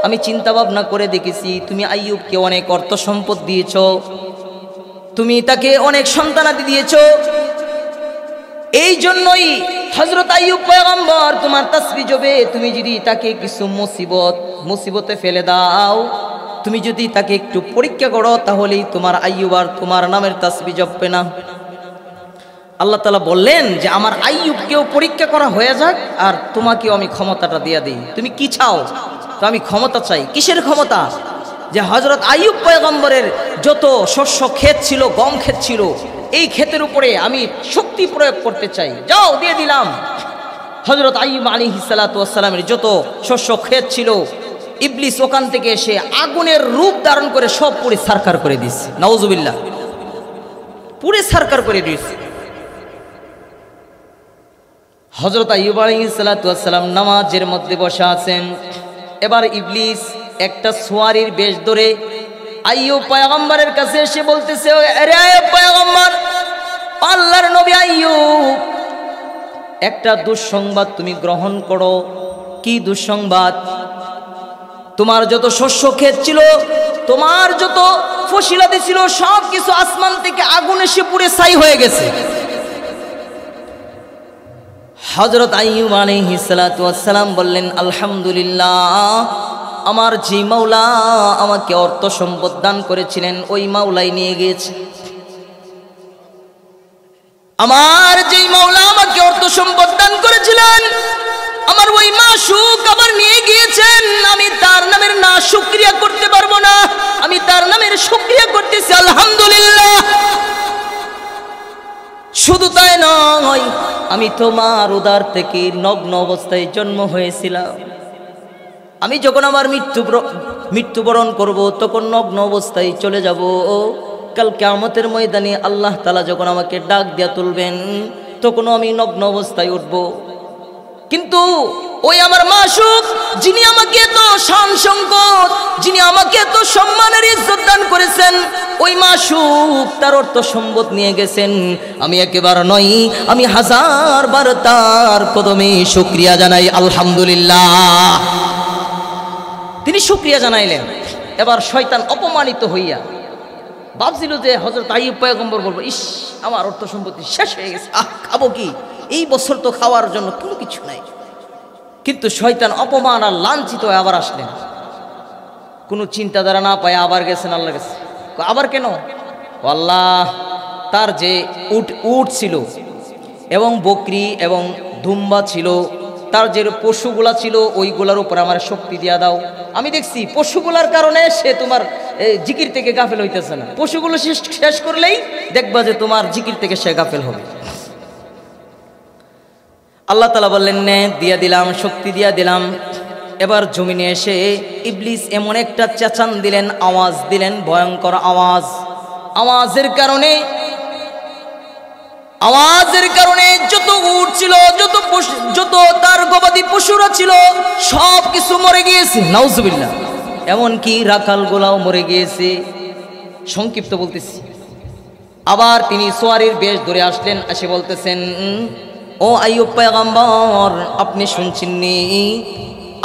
আমি চিন্তা ভাবনা করে দেখেছি তুমি আইয়ুবকে অনেক অর্থ সম্পদ দিয়েছো, তুমি তাকে অনেক সন্তানাদি দিয়েছো, এই জন্যই হযরত আইয়ুব পয়গম্বর তোমার তাসবিহ জপে। তুমি যদি তাকে কিছু মুসিবতে ফেলে দাও, তুমি যদি তাকে একটু পরীক্ষা করো তাহলেই তোমার আইয়ুব আর তোমার নামের তাসবিহ জপবে না। আল্লাহ তাআলা বললেন যে আমার আইয়ুবকেও পরীক্ষা করা হয়ে যাক আর তোমাকেও আমি ক্ষমতাটা দিয়ে দিই। তুমি কি চাও? তো আমি ক্ষমতা চাই। কিসের ক্ষমতা? যে হযরত আইয়ুব পয়গম্বরের যত শস্য ক্ষেত ছিল, গম ক্ষেত ছিল, এই ক্ষেতের উপরে আমি শক্তি প্রয়োগ করতে চাই। যাও, দিয়ে দিলাম। হযরত আইয়ুব আলাইহিস সালাতু ওয়াস সালামের যত শস্য ক্ষেত ছিল, ইবলিস ওখান থেকে এসে আগুনের রূপ ধারণ করে সব পুড়ে ছারখার করে দিয়েছে। নাউজুবিল্লাহ, পুড়ে ছারখার করে দিয়েছে। হযরত আইয়ুব আলাইহিস সালাতু ওয়াস সালাম নামাজের মধ্যে বসে আছেন। এবার ইবলিস একটা সোয়ারির বেশ ধরে আইয়ুব পয়গম্বরের কাছে এসে বলতেছে, আরে আইয়ুব পয়গম্বর, আল্লাহর নবী আইয়ুব, একটা দুঃসংবাদ তুমি গ্রহণ করো। কি দুঃসংবাদ? তোমার যত শস্য ক্ষেত ছিল, তোমার যত ফসিলাদি ছিল, সব কিছু আসমান থেকে আগুন এসে পুড়ে ছাই হয়ে গেছে। হযরত আইয়ুব আলাইহিস সালাতু ওয়াস সালাম বললেন, আলহামদুলিল্লাহ, আমার যে মাওলা আমাকে অর্থ সম্পদ দান করেছিলেন ওই মাওলাই নিয়ে গিয়েছে। আমার যেই মাওলা আমাকে অর্থ সম্পদ দান করেছিলেন, আমার ওই মাশউক আবার নিয়ে গিয়েছেন। আমি তার নামের না শুকরিয়া করতে পারবো না, আমি তার নামের শুকরিয়া করতেছি আলহামদুলিল্লাহ। শুধু তাই নয়, আমি তোমার উদার থেকে নগ্ন অবস্থায় জন্ম হয়েছিলাম। আমি যখন আমার মৃত্যুবরণ করব তখন নগ্ন অবস্থায় চলে যাব। কাল কিয়ামতের ময়দানে আল্লাহ তাআলা যখন আমাকে ডাক দিয়া তুলবেন তখনও আমি নগ্ন অবস্থায় উঠব। কিন্তু ওই আমার মাশউক, যিনি আমাকে এত শান শওকত, যিনি আমাকে এত সম্মানের ইজ্জত দান করেছেন, ওই মাশউক তার অর্থ সম্পদ নিয়ে গেছেন। আমি একবার নয়, আমি হাজার বার তার কদমে শুকরিয়া জানাই আলহামদুলিল্লাহ। তিনি শুকরিয়া জানাইলেন। এবার শয়তান অপমানিত হইয়া ভাবছিল যে হযরত আইয়ুব পয়গম্বর বলবো, ইস, আমার অর্থ সম্পত্তি শেষ হয়ে গেছে, খাবো কি? এই বছর তো খাওয়ার জন্য কোনো কিছু নাই। কিন্তু শয়তান অপমান আর লাঞ্ছিত হয়ে আবার আসলেন। কোনো চিন্তাধারা না পায় আবার গেছেন আল্লাহর কাছে। আবার কেন? আল্লাহ, তার যে উট ছিল এবং বকরি এবং দুম্বা ছিল, তার যে পশুগুলা ছিল ওইগুলার উপর আমার শক্তি দিয়া দাও। আমি দেখছি পশুগুলার কারণে সে তোমার জিকির থেকে গাফেল হইতেছে না, পশুগুলো শেষ করলেই দেখবা যে তোমার জিকির থেকে সে গাফেল হবে। আল্লাহ তাআলা বললেন, নে দিয়া দিলাম, শক্তি দিয়া দিলাম। এবার জমিনে এসে ইবলিস এমন একটা চেঁচান দিলেন, আওয়াজ দিলেন, ভয়ঙ্কর আওয়াজ। আওয়াজের কারণে যত উট ছিল, যত তার গবাদি পশুরা ছিল সব কিছু মরে গিয়েছে, নাউজুবিল্লাহ। এমনকি রাখাল গোলাও মরে গিয়েছে। সংক্ষিপ্ত বলতেছি। আবার তিনি সোয়ারির বেশ ধরে আসলেন, এসে বলতেছেন, ও আইয়ুব পয়গম্বর, আপনি শুনছেননি?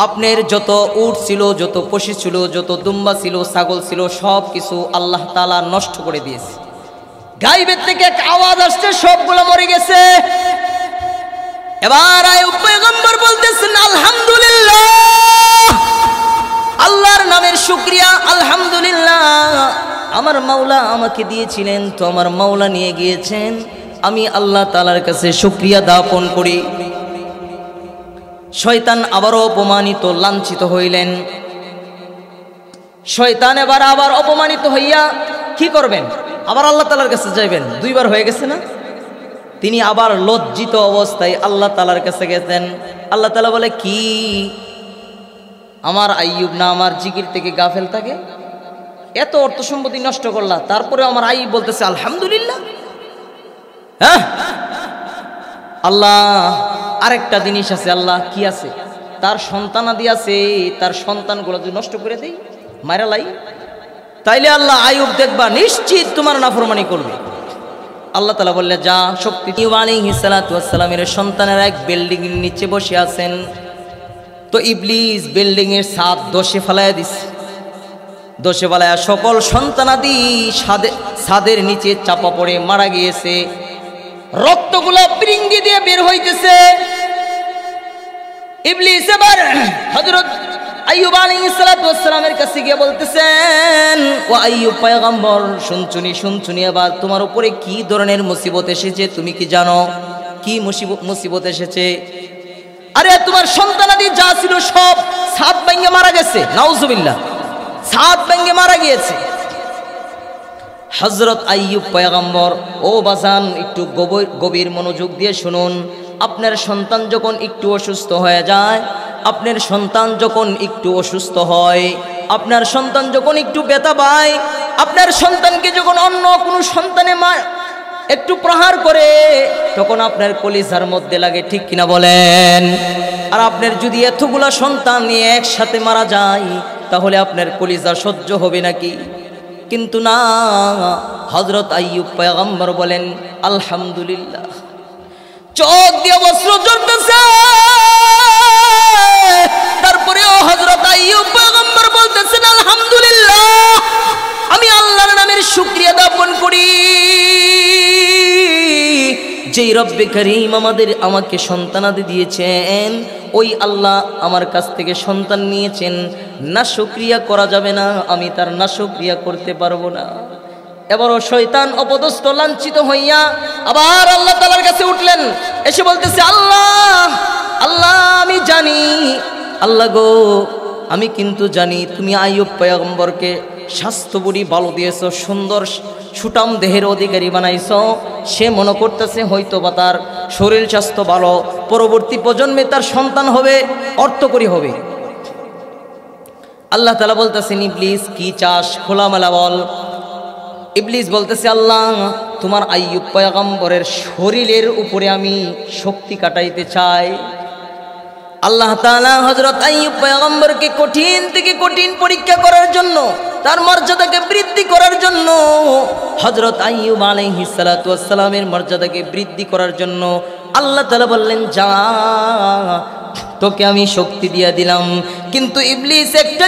আপনার যত উট ছিল, যত পশু ছিল, যত দুম্বা ছিল, ছাগল ছিল, সব কিছু আল্লাহ তাআলা নষ্ট করে দিয়েছে। গায়বের থেকে এক আওয়াজ আসছে, সবগুলো মরে গেছে। এবার আইয়ুব পয়গম্বর বলতেছেন, আলহামদুলিল্লাহ, আল্লাহর নামের শুকরিয়া, আলহামদুলিল্লাহ। আমার মাওলা আমাকে দিয়েছিলেন, তো আমার মাওলা নিয়ে গিয়েছেন, আমি আল্লাহ তাআলার কাছে শুকরিয়া জ্ঞাপন করি। শয়তান আবারও অপমানিত, লাঞ্ছিত হইলেন। শয়তান আবার অপমানিত হইয়া কি করবেন? আবার আল্লাহ তাআলার কাছে যাইবেন। দুইবার হয়ে গেছে না? তিনি আবার লজ্জিত অবস্থায় আল্লাহ তাআলার কাছে গেছেন। আল্লাহ তাআলা বলে, কি আমার আইয়ুব না আমার জিকির থেকে গাফেল থাকে? এত অর্থ সম্পত্তি নষ্ট করলা, তারপরে আমার আইয়ুব বলতেছে আলহামদুলিল্লাহ। হ্যাঁ, আল্লাহ আরেকটা জিনিস আছে। আল্লাহ কি আছে? তার সন্তানাদি আছে, তার সন্তানগুলো যদি নষ্ট করে দেই, মারা লাই, তাইলে আল্লাহ আইয়ুব দেখবা নিশ্চিত তোমার নাফরমানি করবে। আল্লাহ তাআলা বললে, যা শক্তি। আইয়ুব আলাইহিস সালাতু ওয়াস সালামের সন্তানেরা এক বিল্ডিং এর নিচে বসে আছেন। তো ইবলিস বিল্ডিং এর ছাদ দোষে ফেলাইয়া দিছে। দোষে ফেলাইয়া সকল সন্তানাদি ছাদের নিচে চাপা পড়ে মারা গিয়েছে। রক্তগুলো পিরিঙ্গি দিয়ে বের হইতেছে। ইবলিস এবার হযরত আইয়ুব আলাইহিস সালাতু ওয়াস সালামের কাছে গিয়ে বলতেছেন, ও আইয়ুব পয়গম্বর, শুনছুনি এবার তোমার উপরে কি ধরনের মুসিবত এসেছে তুমি কি জানো? কি মুসিবত এসেছে? আরে তোমার সন্তানাদি যা ছিল সব ছাদ ভেঙে মারা গেছে, নাউজুবিল্লাহ, ছাদ ভেঙে মারা গিয়েছে। হযরত আইয়ুব পয়গম্বর, ও বাজান, একটু গভীর মনোযোগ দিয়ে শুনুন। আপনার সন্তান যখন একটু অসুস্থ হয়ে যায়, আপনার সন্তান যখন একটু অসুস্থ হয়, আপনার সন্তান যখন একটু ব্যথা পায়, আপনার সন্তানকে যখন অন্য কোনো সন্তানে একটু প্রহার করে, তখন আপনার কলিজার মধ্যে লাগে, ঠিক কিনা বলেন? আর আপনার যদি এতগুলা সন্তান নিয়ে একসাথে মারা যায়, তাহলে আপনার কলিজা সহ্য হবে নাকি? কিন্তু না, হযরত আইয়ুব পয়গম্বর বলেন, আলহামদুলিল্লাহ। চোখ দিয়ে বস্ত্র ঝরতেছে। তারপরেও হযরত আইয়ুব পয়গম্বর বলতেছেন, আলহামদুলিল্লাহ, আমি আল্লাহর নামের শুকরিয়া জ্ঞাপন করি। যেই রব্বে করিম আমাকে সন্তানাদি দিয়েছেন, ওই আল্লাহ আমার কাছ থেকে সন্তান নিয়েছেন। না শুকরিয়া করা যাবে না, আমি তার না শুকরিয়া করতে পারবো না। এবারও শয়তান অপদস্থ, লাঞ্ছিত হইয়া আবার আল্লাহ তাআলার কাছে উঠলেন। এসে বলতেছে, আল্লাহ, আমি জানি, আল্লাহ গো, আমি কিন্তু জানি তুমি আইয়ুব পয়গম্বরকে স্বাস্থ্য বুড়ি ভালো দিয়েছ, সুন্দর সুটাম দেহের অধিকারী বানাইছ। সে মনে করতেছে হয়তো বা তার শরীর স্বাস্থ্য ভালো, পরবর্তী প্রজন্মে তার সন্তান হবে, অর্থকরী হবে। আল্লাহ তাআলা বলতেছেন, ইবলিস কি চাস, খোলামেলা বল। ইবলিস বলতেছে, আল্লাহ, তোমার আইয়ুব পয়গম্বরের শরীরের উপরে আমি শক্তি কাটাইতে চাই। আল্লাহ তাআলা হযরত আইয়ুব পয়গম্বরকে কঠিন থেকে কঠিন পরীক্ষা করার জন্য, তার মর্যাদাকে বৃদ্ধি করার জন্য, হযরত আইয়ুব আলাইহিস সালাতু ওয়াস সালামের মর্যাদাকে বৃদ্ধি করার জন্য আল্লাহ তাআলা বললেন, যা, তোকে আমি শক্তি দিয়া দিলাম। কিন্তু ইবলিস একটা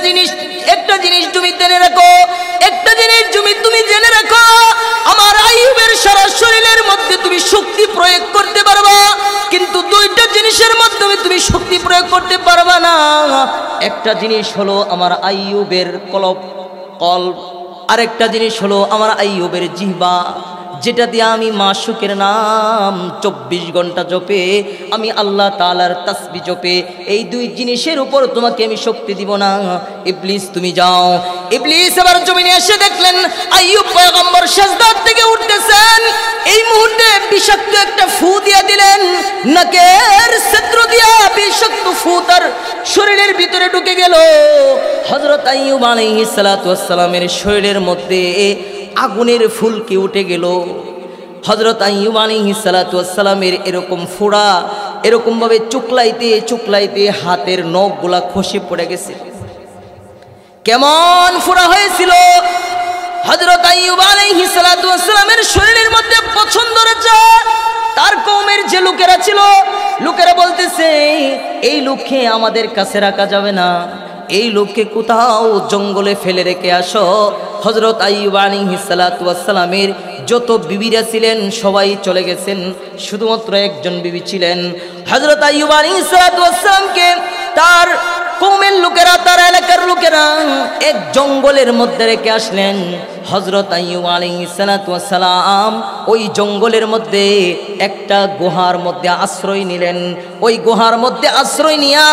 জিনিস তুমি জেনে রাখো, তুমি জেনে রাখো, আমার আইয়ুবের সারা শরীরের মধ্যে তুমি শক্তি প্রয়োগ করতে পারবা, কিন্তু দুইটা জিনিসের মাধ্যমে তুমি শক্তি প্রয়োগ করতে পারবা না। একটা জিনিস হলো আমার আইয়ুবের আরেকটা জিনিস হলো আমার আইয়ুবের জিহ্বা, যেটা দিয়ে আমি মাশূকের নাম 24 ঘন্টা জপে, আমি আল্লাহ তাআলার তাসবিহ জপে। এই দুই জিনিসের উপর তোমাকে আমি শক্তি দিব না। ইবলিস তুমি যাও। ইবলিস এবার জমিনে এসে দেখলেন আইয়ুব পয়গম্বর সিজদা থেকে উঠতেছেন। এই মুহূর্তে বিষাক্ত একটা ফু দিয়ে দিলেন, নাকের ছিদ্র দিয়া বিষাক্ত ফু তার শরীরের ভিতরে ঢুকে গেল। হযরত আইয়ুব আলাইহিস সালাতু ওয়াস সালামের শরীরের মধ্যে আগুনের ফুলকি উঠে গেল। হযরত আইয়ুব আলাইহিস সালাতু ওয়াস সালামের এরকম ফোড়া, এরকমভাবে চুকলাইতে চুকলাইতে হাতের নখগুলা খসে পড়ে গেছে। কেমন ফোড়া হয়েছিল! হযরত আইয়ুব আলাইহিস সালাতু ওয়াস সালামের শরীরের মধ্যে পছন্দ রয়েছে। তার কওমের যে লোকেরা ছিল, লোকেরা বলতেছে এই লোককে আমাদের কাছে রাখা যাবে না, এই লোককে কোথাও জঙ্গলে ফেলে রেখে আসো। হযরত আইয়ুব আলাইহিস সালাতু ওয়াস সালামের যত বিবিরা ছিলেন সবাই চলে গেছেন, শুধুমাত্র একজন বিবি ছিলেন। হযরত আইয়ুব আলাইহিস সালাতু ওয়াস সালামকে তার কওমের লোকেরা, তার এলাকার লোকেরা এক জঙ্গলের মধ্যে রেখে আসলেন। হযরত আইয়ুব আলাইহিস সালাতু ওয়াস সালাম ওই জঙ্গলের মধ্যে একটা গুহার মধ্যে আশ্রয় নিলেন। ওই গুহার মধ্যে আশ্রয় নিয়া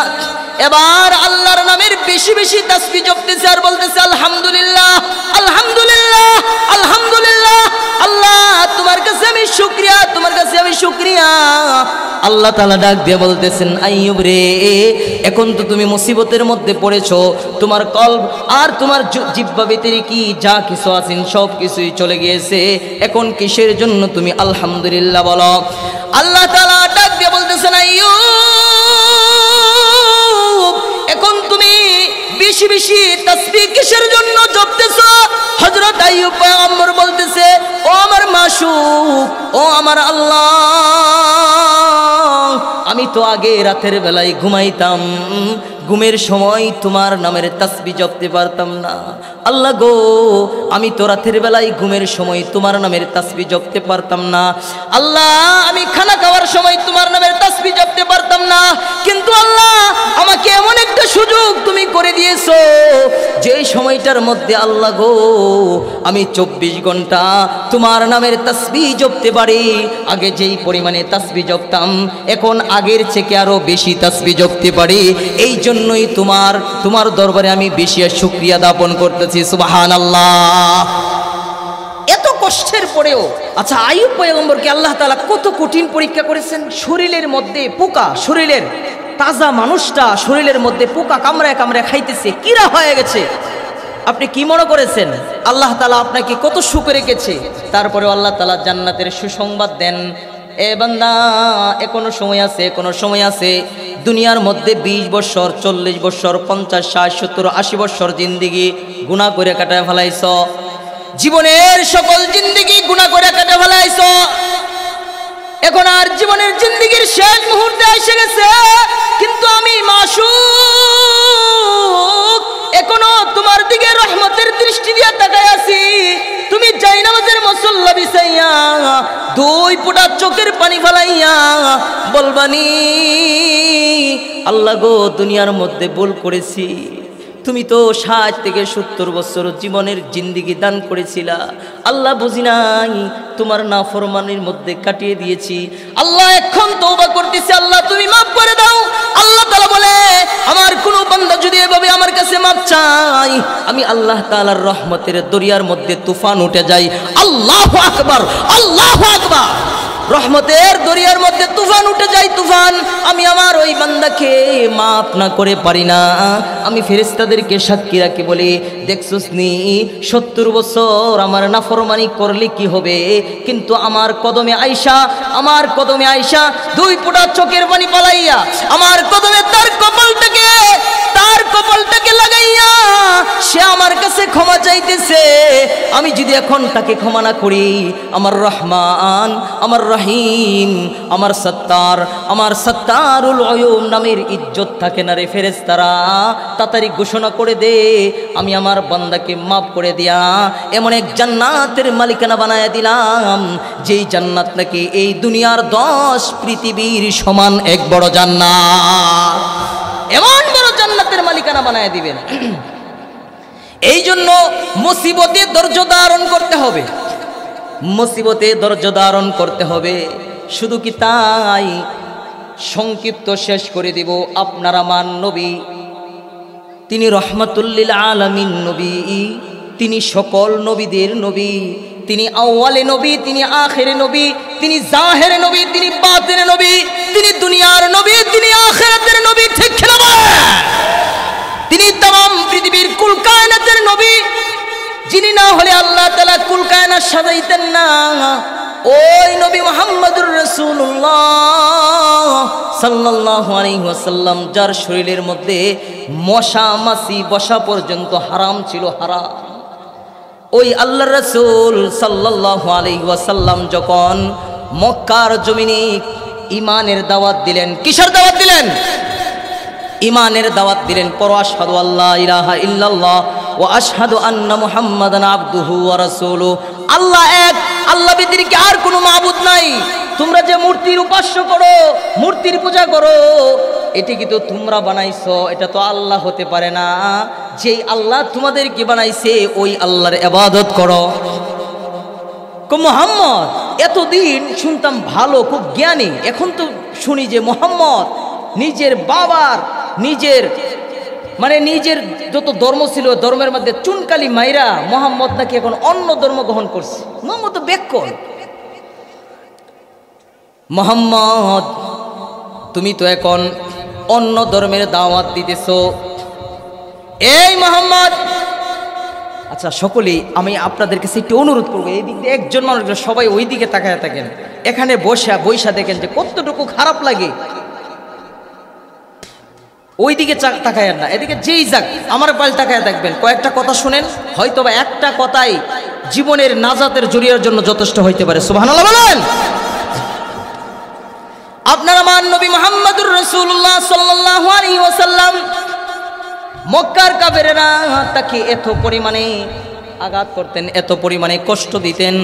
এবার আল্লাহর নামের বেশি বেশি তাসবিহ জপতেছে আর বলতেছে আলহামদুলিল্লাহ, আলহামদুলিল্লাহ, আলহামদুলিল্লাহ। আল্লাহ তোমার কাছে আমি শুকরিয়া, তোমার কাছে আমি শুকরিয়া। আল্লাহ তাআলা ডাক দিয়ে বলতেছেন আইয়ুব রে, এখন তো তুমি মুসিবতের মধ্যে পড়েছো, তোমার কলব আর তোমার জিহ্বা ভিতরে কি যা কিছু আছেন সব কিছুই চলে গিয়েছে, এখন কিসের জন্য তুমি আলহামদুলিল্লাহ বলো? আল্লাহ তাআলা ডাক দিয়ে বলতেছেন আইয়ুব, এখন তুমি বেশি বেশি তাসবিহ কিসের জন্য জপতেছো? হযরত আইয়ুব পয়গম্বর বলতেছে ও আমার মাশূক, ও আমার আল্লাহ, আমি তো আগে রাতের বেলায় ঘুমাইতাম, ঘুমের সময় তোমার নামের তাসবিহ জপতে পারতাম না। আল্লাহ গো, আমি তো রাতের বেলায় ঘুমের সময় তোমার নামের তাসবিহ জপতে পারতাম না। আল্লাহ, আমি খানা খাওয়ার সময় তোমার নামের তাসবিহ জপতে পারতাম না, কিন্তু আল্লাহ আমাকে এমন একটা সুযোগ তুমি করে দিয়েছো যে সময়টার মধ্যে আল্লাহ গো আমি 24 ঘন্টা তোমার নামের তাসবিহ জপতে পারি। আগে যেই পরিমাণে তাসবিহ জপতাম, এখন আগের থেকে আরো বেশি তাসবিহ জপতে পারি। এই জন্যই তোমার দরবারে আমি বেশি শুকরিয়া জ্ঞাপন করতেছি। সুবহানাল্লাহ। এত কষ্টের পরেও, আচ্ছা আইয়ুব পয়গম্বরকে আল্লাহ তাআলা কত কঠিন পরীক্ষা করেছেন। শরীরের মধ্যে পোকা, শরীরের তাজা মানুষটা শরীরের মধ্যে পোকা কামড়ায় কামড়ায় খাইতেছে, কিরা হয়ে গেছে। আপনি কি মনে করেছেন আল্লাহ তাআলা আপনাকে কত সুখ রেখেছে? তারপরেও আল্লাহ তাআলা জান্নাতের সুসংবাদ দেন, এ বান্দা এখনো সময় আছে, এখনো সময় আছে। দুনিয়ার মধ্যে 20 বছর, 40 বছর, 50, 60, 70, 80 বছর জিন্দেগি গুনাহ করে কাটায় ফেলাইছ। জীবনের সকল জিন্দেগি গুনাহ করে কাটায় ফেলাইছ। এখন আর জীবনের জিন্দেগির শেষ মুহূর্তে এসে গেছে, কিন্তু আমি মাশূক এখনো তোমার দিকে রহমতের দৃষ্টি দিয়ে তাকায় আছি। তুমি জায়নামাজের মুসল্লা বিছাইয়া 2 ফোঁটা চোখের পানি ফেলাইয়া বলবানি আল্লাহ গো, দুনিয়ার মধ্যে ভুল করেছি, তুমি তো 60 থেকে 70 বছর জীবনের জিন্দেগি দান করেছিলা, আল্লাহ বুঝি নাই, তোমার নাফরমানির মধ্যে কাটিয়ে দিয়েছি। আল্লাহ এখন তওবা করতেছি, আল্লাহ তুমি মাফ করে দাও। আল্লাহ তাআলা বলে আমার কোন বান্দা যদি এভাবে আমার কাছে মাফ চাই, আমি আল্লাহ তাআলার রহমতের দরিয়ার মধ্যে তুফান উঠে যাই। আল্লাহু আকবার, আল্লাহু আকবার। রহমতের দরিয়ার মধ্যে তুফান উঠে যায়, তুফান। আমি আমার ওই বান্দাকে মাফ না করে পারি না। আমি ফেরেশতাদেরকে সাক্ষী রাখি বলি, দেখছস নি 70 বছর আমার নাফরমানি করলে কি হবে, কিন্তু আমার কদমে আয়েশা, আমার কদমে আয়েশা 2 ফোঁটা চোখের পানি পালাইয়া আমার কদমে তার কপালটাকে লাগাইয়া সে আমার কাছে ক্ষমা চাইতেছে। আমি যদি এখন তাকে ক্ষমা না করি, আমার রহমান, আমার রহিম, আমার সত্তার, আমার সত্তারুল আয়ুব নামের ইজ্জত থাকে না রে ফেরেশতারা। তাড়াতাড়ি ঘোষণা করে দে, আমি আমার বান্দাকে মাফ করে দিয়া এমন এক জান্নাতের মালিকানা বানায় দিলাম, যেই জান্নাত নাকি এই দুনিয়ার 10 পৃথিবীর সমান এক বড় জান্নাত। এমন বড় জান্নাতের মালিকানা বানায় দিবেন। এই জন্য মুসিবতে ধৈর্য ধারণ করতে হবে, মুসিবতে ধৈর্য ধারণ করতে হবে। শুধু কি তাই, সংক্ষিপ্ত শেষ করে দিব। আপনার আমার নবী, তিনি রহমাতুল্লিল আলামিন নবী, তিনি সকল নবীদের নবী, তিনি আউয়ালে নবী, তিনি আখিরে নবী, তিনি জাহেরে নবী, তিনি বাতিনে নবী, তিনি দুনিয়ার নবী, তিনি আখিরাতের নবী। ঠিক কিনা বলেন? তিনি तमाम পৃথিবীর কুল কায়নাতের নবী, যিনি না হলে আল্লাহ তাআলা কুল কায়নাত সাজাইতেন না। ওই নবী মুহাম্মদুর রাসূলুল্লাহ সাল্লাল্লাহু আলাইহি ওয়াসাল্লাম, যার শরীরের মধ্যে মশা মাছি বসা পর্যন্ত হারাম ছিল, হারাম। ওই আল্লাহর রাসূল সাল্লাল্লাহু আলাইহি ওয়াসাল্লাম যখন মক্কার জমিনে ঈমানের দাওয়াত দিলেন, কিসের দাওয়াত দিলেন? ঈমানের দাওয়াত দিলেন। পড়ো আশহাদু আল্লা ইলাহা ইল্লাল্লাহ ওয়া আশহাদু আন্না মুহাম্মাদান আবদুহু ওয়া রাসূলুহু। আল্লাহ এক, আল্লাহ ব্যতীত আর কোনো মাবুদ নাই। তোমরা যে মূর্তির উপাস্য করো, মূর্তির পূজা করো, এটি কি তো তোমরা বানাইছো? এটা তো আল্লাহ হতে পারে না। যেই আল্লাহ তোমাদেরকে বানাইছে ওই আল্লাহর ইবাদত করো। মুহাম্মদ এতদিন শুনতাম ভালো, খুব জ্ঞানী, এখন তো শুনি যে মুহাম্মদ নিজের বাবার, নিজের যত ধর্ম ছিল ধর্মের মধ্যে চুনকালি মাইরা মুহাম্মদ নাকি এখন অন্য ধর্ম গ্রহণ করছে। মুহাম্মদ তো বেকল। মুহাম্মদ, তুমি তো এখন অন্য ধর্মের দাওয়াত দিতেছো। এই মুহাম্মদ, আচ্ছা সকলেই আমি আপনাদের কাছে একটু অনুরোধ করবো, এই দিক দিয়ে একজন মানুষ সবাই ওই দিকে তাকায় থাকেন, এখানে বৈশা দেখেন যে কতটুকু খারাপ লাগে। ওই দিকে তাকায় না, এদিকে যেই যাক আমার পাল তাকায় থাকবেন। কয়েকটা কথা শুনেন, হয়তো বা একটা কথাই জীবনের নাজাতের জরিয়ার জন্য যথেষ্ট হইতে পারে। সুবহানাল্লাহ বলেন। আপনার আমার নবী মুহাম্মদুর রাসূলুল্লাহ সাল্লাল্লাহু আলাইহি ওয়াসাল্লাম, মক্কার কাফেরেরা তাকে এত পরিমাণে আঘাত করতেন, এত পরিমাণে কষ্ট দিতেন।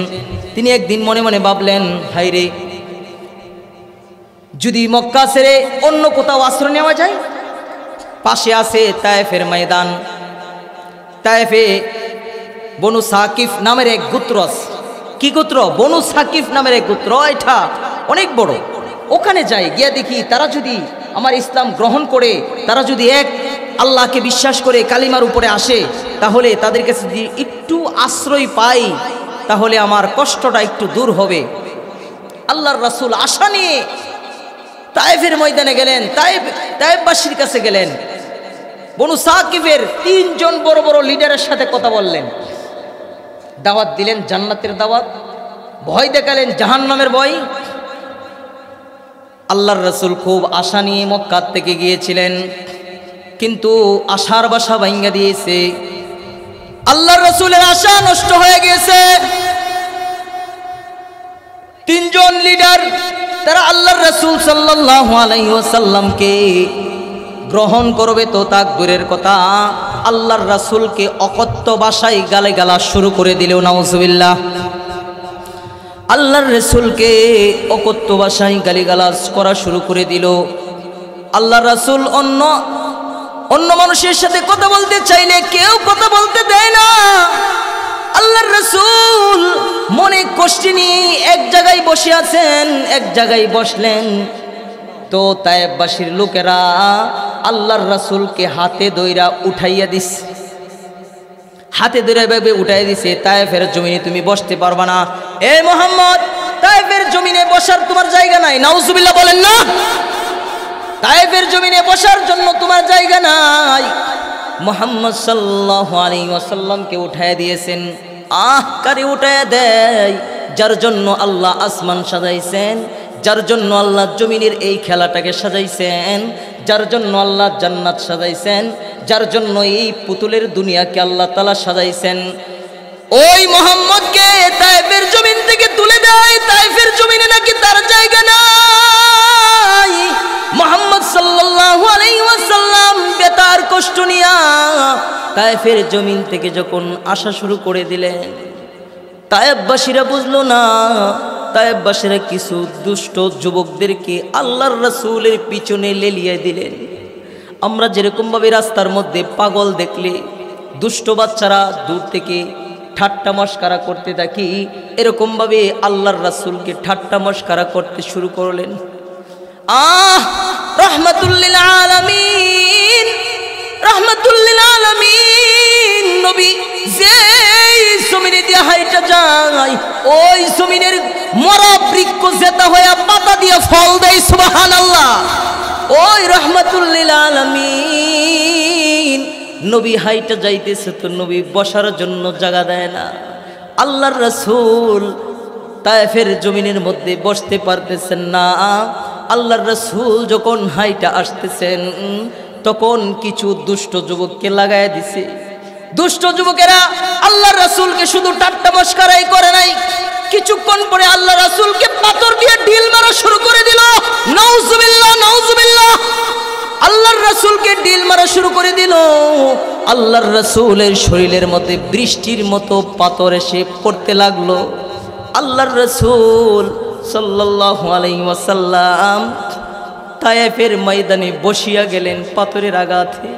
তিনি একদিন মনে মনে ভাবলেন, হায়রে, যদি মক্কা ছেড়ে অন্য কোথাও আশ্রয় নেওয়া যায়। পাশে আছে তায়েফের ময়দান। তায়েফে বনু সাকিফ নামের এক গোত্র আছে। কি গোত্র? বনু সাকিফ নামের এক গোত্র, এটা অনেক বড়। ওখানে যাই, গিয়ে দেখি তারা যদি আমার ইসলাম গ্রহণ করে, তারা যদি এক আল্লাহকে বিশ্বাস করে কালিমার উপরে আসে, তাহলে তাদের কাছে যদি একটু আশ্রয় পাই, তাহলে আমার কষ্টটা একটু দূর হবে। আল্লাহর রাসূল আশা নিয়ে তায়েফের ময়দানে গেলেন, তায়েফবাসীর কাছে গেলেন। বনু সাকিফের 3 জন বড় বড় লিডারের সাথে কথা বললেন, দাওয়াত দিলেন, জান্নাতের দাওয়াত, ভয় দেখালেন, জাহান্নামের ভয়। আল্লাহর রাসূল খুব আশা নিয়ে মক্কা থেকে গিয়েছিলেন, কিন্তু আশার বাসা ভাঙা দিয়েছে। আল্লাহর রাসূলের আশা নষ্ট হয়ে গেছে। 3 জন লিডার, তারা আল্লাহর রাসূল সাল্লাল্লাহু আলাইহি ওয়াসাল্লামকে গ্রহণ করবে তো তাকবীরের কথা, আল্লাহর রাসূলকে অকথ্য ভাষায় গালাগালা শুরু করে দিল। নাউজুবিল্লাহ। আল্লাহর রাসূলকে অকথ্য ভাষায় গালিগালাজ করা শুরু করে দিল। আল্লাহর রাসূল অন্য মানুষের সাথে কথা বলতে চাইলে কেউ কথা বলতে দেয় না। আল্লাহর রাসূল মনে কষ্ট নিয়ে এক জায়গায় বসে আছেন, এক জায়গায় বসলেন তো তায়েফবাসীর লোকেরা আল্লাহর রাসূলকে হাতে ধইরা উঠাইয়া দিছে, হাতে ধরে ভাবে উঠাই দিছে। তায়েফের জমিনে তুমি বসতে পারবা না। এ মুহাম্মদ, তায়েফের জমিনে বসার তোমার জায়গা নাই। নাউজুবিল্লাহ বলেন না। তায়েফের জমিনে বসার জন্য তোমার জায়গা নাই। মুহাম্মদ সাল্লাল্লাহু আলাইহি ওয়াসাল্লামকে উঠায় দিয়েছেন। কারে উঠায় দেয়? যার জন্য আল্লাহ আসমান সাজাইছেন, যার জন্য আল্লাহ জমিনের এই খেলাটাকে সাজাইছেন, যার জন্য আল্লাহ জান্নাত সাজাইছেন, যার জন্য এই পুতুলের দুনিয়াকে আল্লাহ তাআলা সাজাইছেন, ওই মুহাম্মদকে তায়েফের জমিন থেকে তুলে দেয়। তায়েফের জমিনে নাকি তার জায়গা নাই। মুহাম্মদ সাল্লাল্লাহু আলাইহি ওয়াসাল্লাম বেতার কষ্ট নিয়া তায়েফের জমিন থেকে যখন আসা শুরু করে দিলেন, তায়েফবাসীরা বুঝলো না। তায়েফবাসীরা কিছু দুষ্ট যুবকদেরকে আল্লাহর রাসূলের পিছনে লেলিয়ে দিলেন। আমরা যেরকমভাবে রাস্তার মধ্যে পাগল দেখলে দুষ্ট বাচ্চারা দূর থেকে ঠাট্টা মশকারা করতে থাকি, এরকমভাবে আল্লাহর রাসূলকে ঠাট্টা মশকারা করতে শুরু করলেন। রাহমাতুল লিল আলামিন, রাহমাতুল লিল আলামিন নবী যেই জমিনে দিয়ে হাইটা যায়, ওই জমিনের মরা বৃক্ষ জেতা হয়ে পাতা দিয়ে ফল দেয়। সুবহানাল্লাহ। ওই রাহমাতুল লিল আলামিন নবী হাইটা যাইতেছে, তো নবী বসার জন্য জায়গা দেয় না। আল্লাহর রাসূল তায়েফের জমিনের মধ্যে বসতে পারতেছেন না। আল্লাহর রাসূল যখন হাইটা আসতেছেন, তখন কিছু দুষ্ট যুবককে লাগায় দিছে। দুষ্ট যুবকেরা আল্লাহর রাসূলকে শুধু ঠাট্টা মশকারাই করে নাই, কিছুক্ষণ পরে আল্লাহ রাসূলকে পাথর দিয়ে ঢিল মারা শুরু করে দিল। নাউজুবিল্লাহ, নাউজুবিল্লাহ। আল্লাহর রাসূলকে ঢিল মারা শুরু করে দিল। আল্লাহর রাসূলের শরীরের মধ্যে বৃষ্টির মতো পাথর এসে পড়তে লাগলো। আল্লাহর রাসূল সাল্লাল্লাহু আলাইহি ওয়াসাল্লাম তায়েফের ময়দানে বসিয়া গেলেন পাথরের আঘাতে।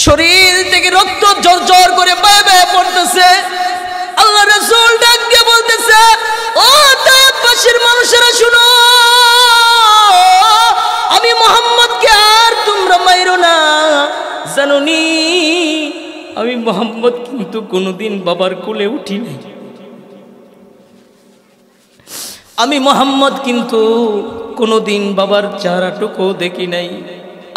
শরীর থেকে রক্ত ঝরঝর করে বয়ে বয়ে পড়তেছে। আল্লাহ রাসূল ডাক দিয়ে বলতেছে, ও তায়েফবাসীর মানুষেরা শুনো, আমি মুহাম্মদকে আর তোমরা মাইরো না। জানোনি আমি মুহাম্মদ কিন্তু কোনোদিন বাবার কোলে উঠি নাই। আমি মুহাম্মদ কিন্তু কোনোদিন বাবার চেহারাটুকু দেখি নাই।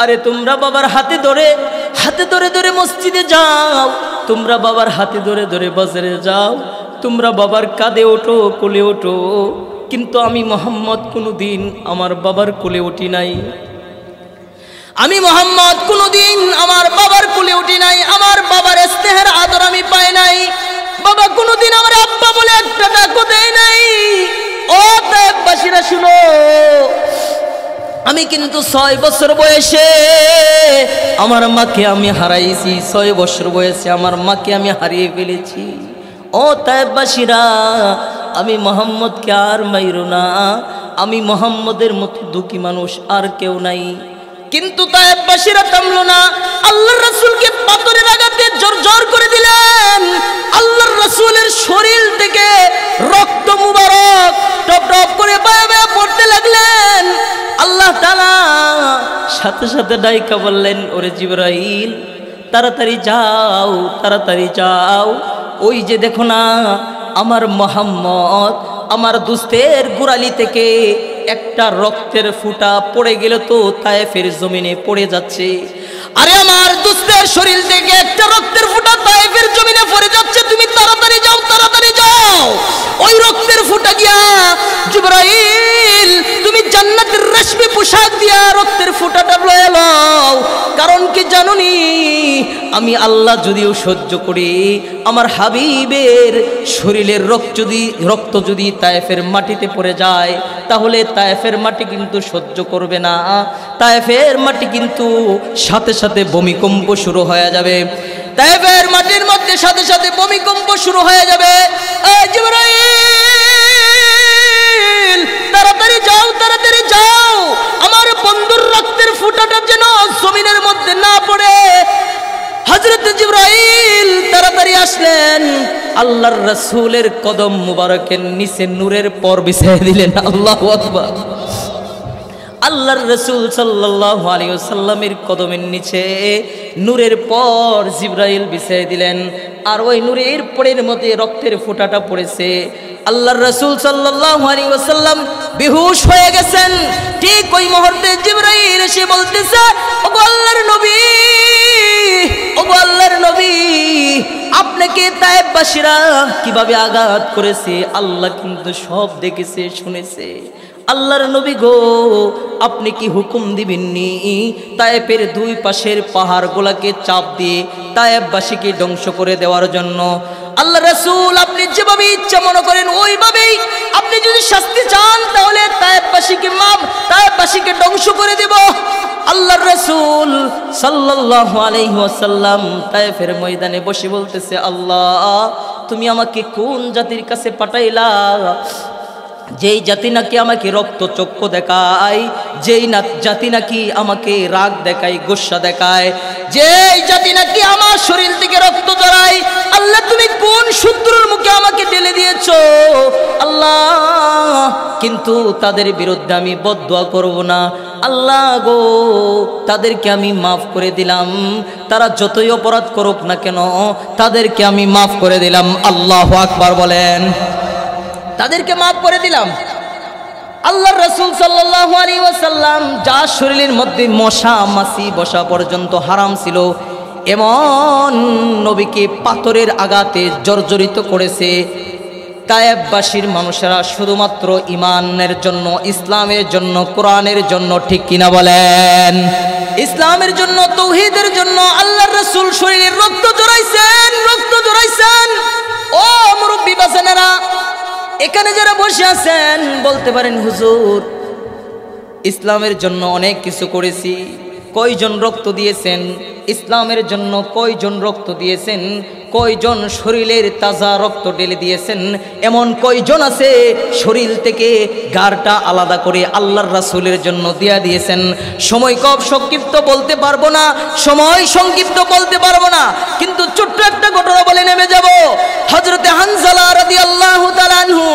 আরে তোমরা বাবার হাতে ধরে ধরে মসজিদে যাও, তোমরা বাবার হাতে ধরে ধরে বাজারে যাও, তোমরা বাবার কাঁধে ওঠো, কোলে ওঠো, কিন্তু আমি মুহাম্মদ কোনোদিন আমার বাবার কোলে উঠি নাই। আমি মুহাম্মদ কোনোদিন আমার বাবার কোলে উঠি নাই। আমার বাবার স্নেহের আদর আমি পাই নাই। বাবা কোনোদিন আমার আব্বা বলে একটা ডাকও দেয় নাই। ও তায়েফবাসীরা শুনো, আমি কিন্তু 6 বছর বয়সে আমার মাকে আমি হারাইছি। 6 বছর বয়সে আমার মাকে আমি হারিয়ে ফেলেছি। ও তায়েফবাসীরা, আমি মুহাম্মদকে আর মাইরো না। আমি মুহাম্মদের মতো দুঃখী মানুষ আর কেউ নাই। কিন্তু তায়েফবাসীরা থামলো না। আল্লাহর রাসূলকে পাথরের আঘাতে জর্জর করে দিলেন। আল্লাহর রাসূলের শরীর থেকে রক্ত মুবারক টপ টপ করে বয়ে বয়ে পড়তে লাগলেন। আল্লাহ তাআলা সাথে সাথে ডাইকা বললেন, ওরে জিবরাইল, তাড়াতাড়ি যাও, তাড়াতাড়ি যাও। ওই যে দেখো না আমার মুহাম্মদ, আমার দুস্তের গোড়ালি থেকে একটা রক্তের ফুঁটা পড়ে গেল তো তায়েফের জমিনে পড়ে যাচ্ছে। আরে আমার দুস্তের শরীর থেকে একটা রক্তের ফুঁটা তায়েফের জমিনে পড়ে যাচ্ছে। তুমি তাড়াতাড়ি যাও, তাড়াতাড়ি যাও। ওই রক্তের ফুঁটা গিয়া জিবরাইল তুমি জান্নাতের রেশমি পোশাক দিয়া রক্তের ফুঁটাটা লয়ে লও। কারণ কি জানোনি, আমি আল্লাহ যদিও সহ্য করি, আমার হাবিবের শরীরের রক্ত যদি তায়েফের মাটিতে পড়ে যায়, তাহলে তায়েফের মাটি কিন্তু সহ্য করবে না। তায়েফের মাটি কিন্তু সাথে সাথে ভূমিকম্প শুরু হয়ে যাবে। তায়েফের মাটির মধ্যে সাথে সাথে ভূমিকম্প শুরু হয়ে যাবে। এই জিবরাইল, তাড়াতাড়ি যাও, তাড়াতাড়ি যাও। আমার বন্ধুর রক্তের ফুঁটাটা যেন জমিনের মধ্যে না পড়ে। হযরত জিবরাইল তাড়াতাড়ি আসলেন। আল্লাহর রাসূলের কদম মুবারকের নিচে নূরের পর বিছিয়ে দিলেন। আল্লাহু আকবার। আল্লাহর রাসূল সাল্লাল্লাহু আলাইহি ওয়াসাল্লামের কদমের নিচে নূরের পর জিবরাইল বিছিয়ে দিলেন। আর ওই নূরের পরের মধ্যে রক্তের ফোঁটাটা পড়েছে। আল্লাহর রাসূল সাল্লাল্লাহু আলাইহি ওয়াসাল্লাম বেহুশ হয়ে গেছেন। ঠিক ওই মুহূর্তে জিবরাইল এসে বলতেছে, ওগো আল্লাহর নবী, ওগো আল্লাহর নবী, আপনাকে তায়েফবাসীরা কিভাবে আঘাত করেছে আল্লাহ কিন্তু সব দেখেছে, শুনেছে। আল্লাহর নবী গো, আপনি কি হুকুম দিবেননি তায়েফের 2 পাশের পাহাড়গুলোকে চাপ দিয়ে তায়েফবাসীকে ধ্বংস করে দেওয়ার জন্য? আল্লাহ রাসূল, আপনি যেভাবে ইচ্ছা মনে করেন ওইভাবেই, আপনি যদি শাস্তি চান তাহলে তায়েফবাসীকে ধ্বংস করে দেব। আল্লাহর রাসূল সাল্লাল্লাহু আলাইহি ওয়াসাল্লাম তায়েফের ময়দানে বসে বলতেছে, আল্লাহ তুমি আমাকে কোন জাতির কাছে পাঠাইলা, যেই জাতি নাকি আমাকে রক্তচক্ষু দেখায়, যেই জাতি নাকি আমাকে রাগ দেখায়, গুসা দেখায়, যে জাতি নাকি আমার শরীর থেকে রক্ত ঝরায়, আল্লাহ তুমি কোন শত্রুর মুখে আমাকে ঢেলে দিয়েছো আল্লাহ, কিন্তু তাদের বিরুদ্ধে আমি বদদুয়া করব না আল্লাহ গো, তাদেরকে আমি মাফ করে দিলাম, তারা যতই অপরাধ করুক না কেন তাদেরকে আমি মাফ করে দিলাম। আল্লাহু আকবার বলেন। তাদেরকে মাফ করে দিলাম। আল্লাহর রাসূল সাল্লাল্লাহু আলাইহি ওয়াসাল্লাম যার শরীরের মধ্যে মশা মাছি বসা পর্যন্ত হারাম ছিল, এমন নবীকে পাথরের আঘাতে জর্জরিত করেছে। তায়েববাসীর মানুষেরা শুধুমাত্র ইমানের জন্য, ইসলামের জন্য, কোরআনের জন্য, ঠিক কিনা বলেন, ইসলামের জন্য, তাওহীদের জন্য আল্লাহর রাসূল শরীরের রক্ত জড়াইছেন, রক্ত জড়াইছেন। ও মুরব্বি বাজানেরা, এখানে যারা বসে আছেন বলতে পারেন হুজুর ইসলামের জন্য অনেক কিছু করেছি, কয়জন রক্ত দিয়েছেন ইসলামের জন্য, কয়জন রক্ত দিয়েছেন, কয়জন শরীরের তাজা রক্ত ঢেলে দিয়েছেন, এমন কয়জন আছে শরীর থেকে গারটা আলাদা করে আল্লাহর রাসূলের জন্য দিয়া দিয়েছেন। সময় কম সংক্ষিপ্ত বলতে পারবো না, সময় সংক্ষিপ্ত বলতে পারবো না, কিন্তু ছোট্ট একটা ঘটনা বলে নেমে যাব। হযরতে হানজালা রাদিয়াল্লাহু তাআলা আনহু,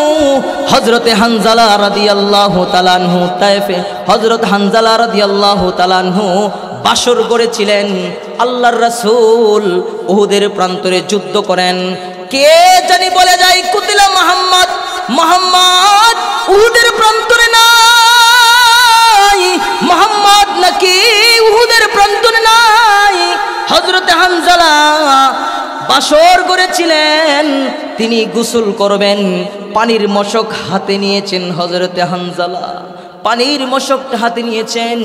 হযরতে হানজালা রাদিয়াল্লাহু তাআলা আনহু তায়েফে, হযরত হানজালা রাদিয়াল্লাহু তাআলা আনহু বাসর গড়েছিলেন। আল্লাহর রাসূল উহুদের প্রান্তরে যুদ্ধ করেন। কে জানি বলে যায় কুতিলা মুহাম্মদ, মুহাম্মদ উহুদের প্রান্তরে নাই, মুহাম্মদ নাকি উহুদের প্রান্তরে নাই। হযরতে হানজালা বাসর গড়েছিলেন, তিনি গোসল করবেন, পানির মশক হাতে নিয়েছেন। হযরতে হানজালা পানির মশকটা হাতে নিয়েছেন,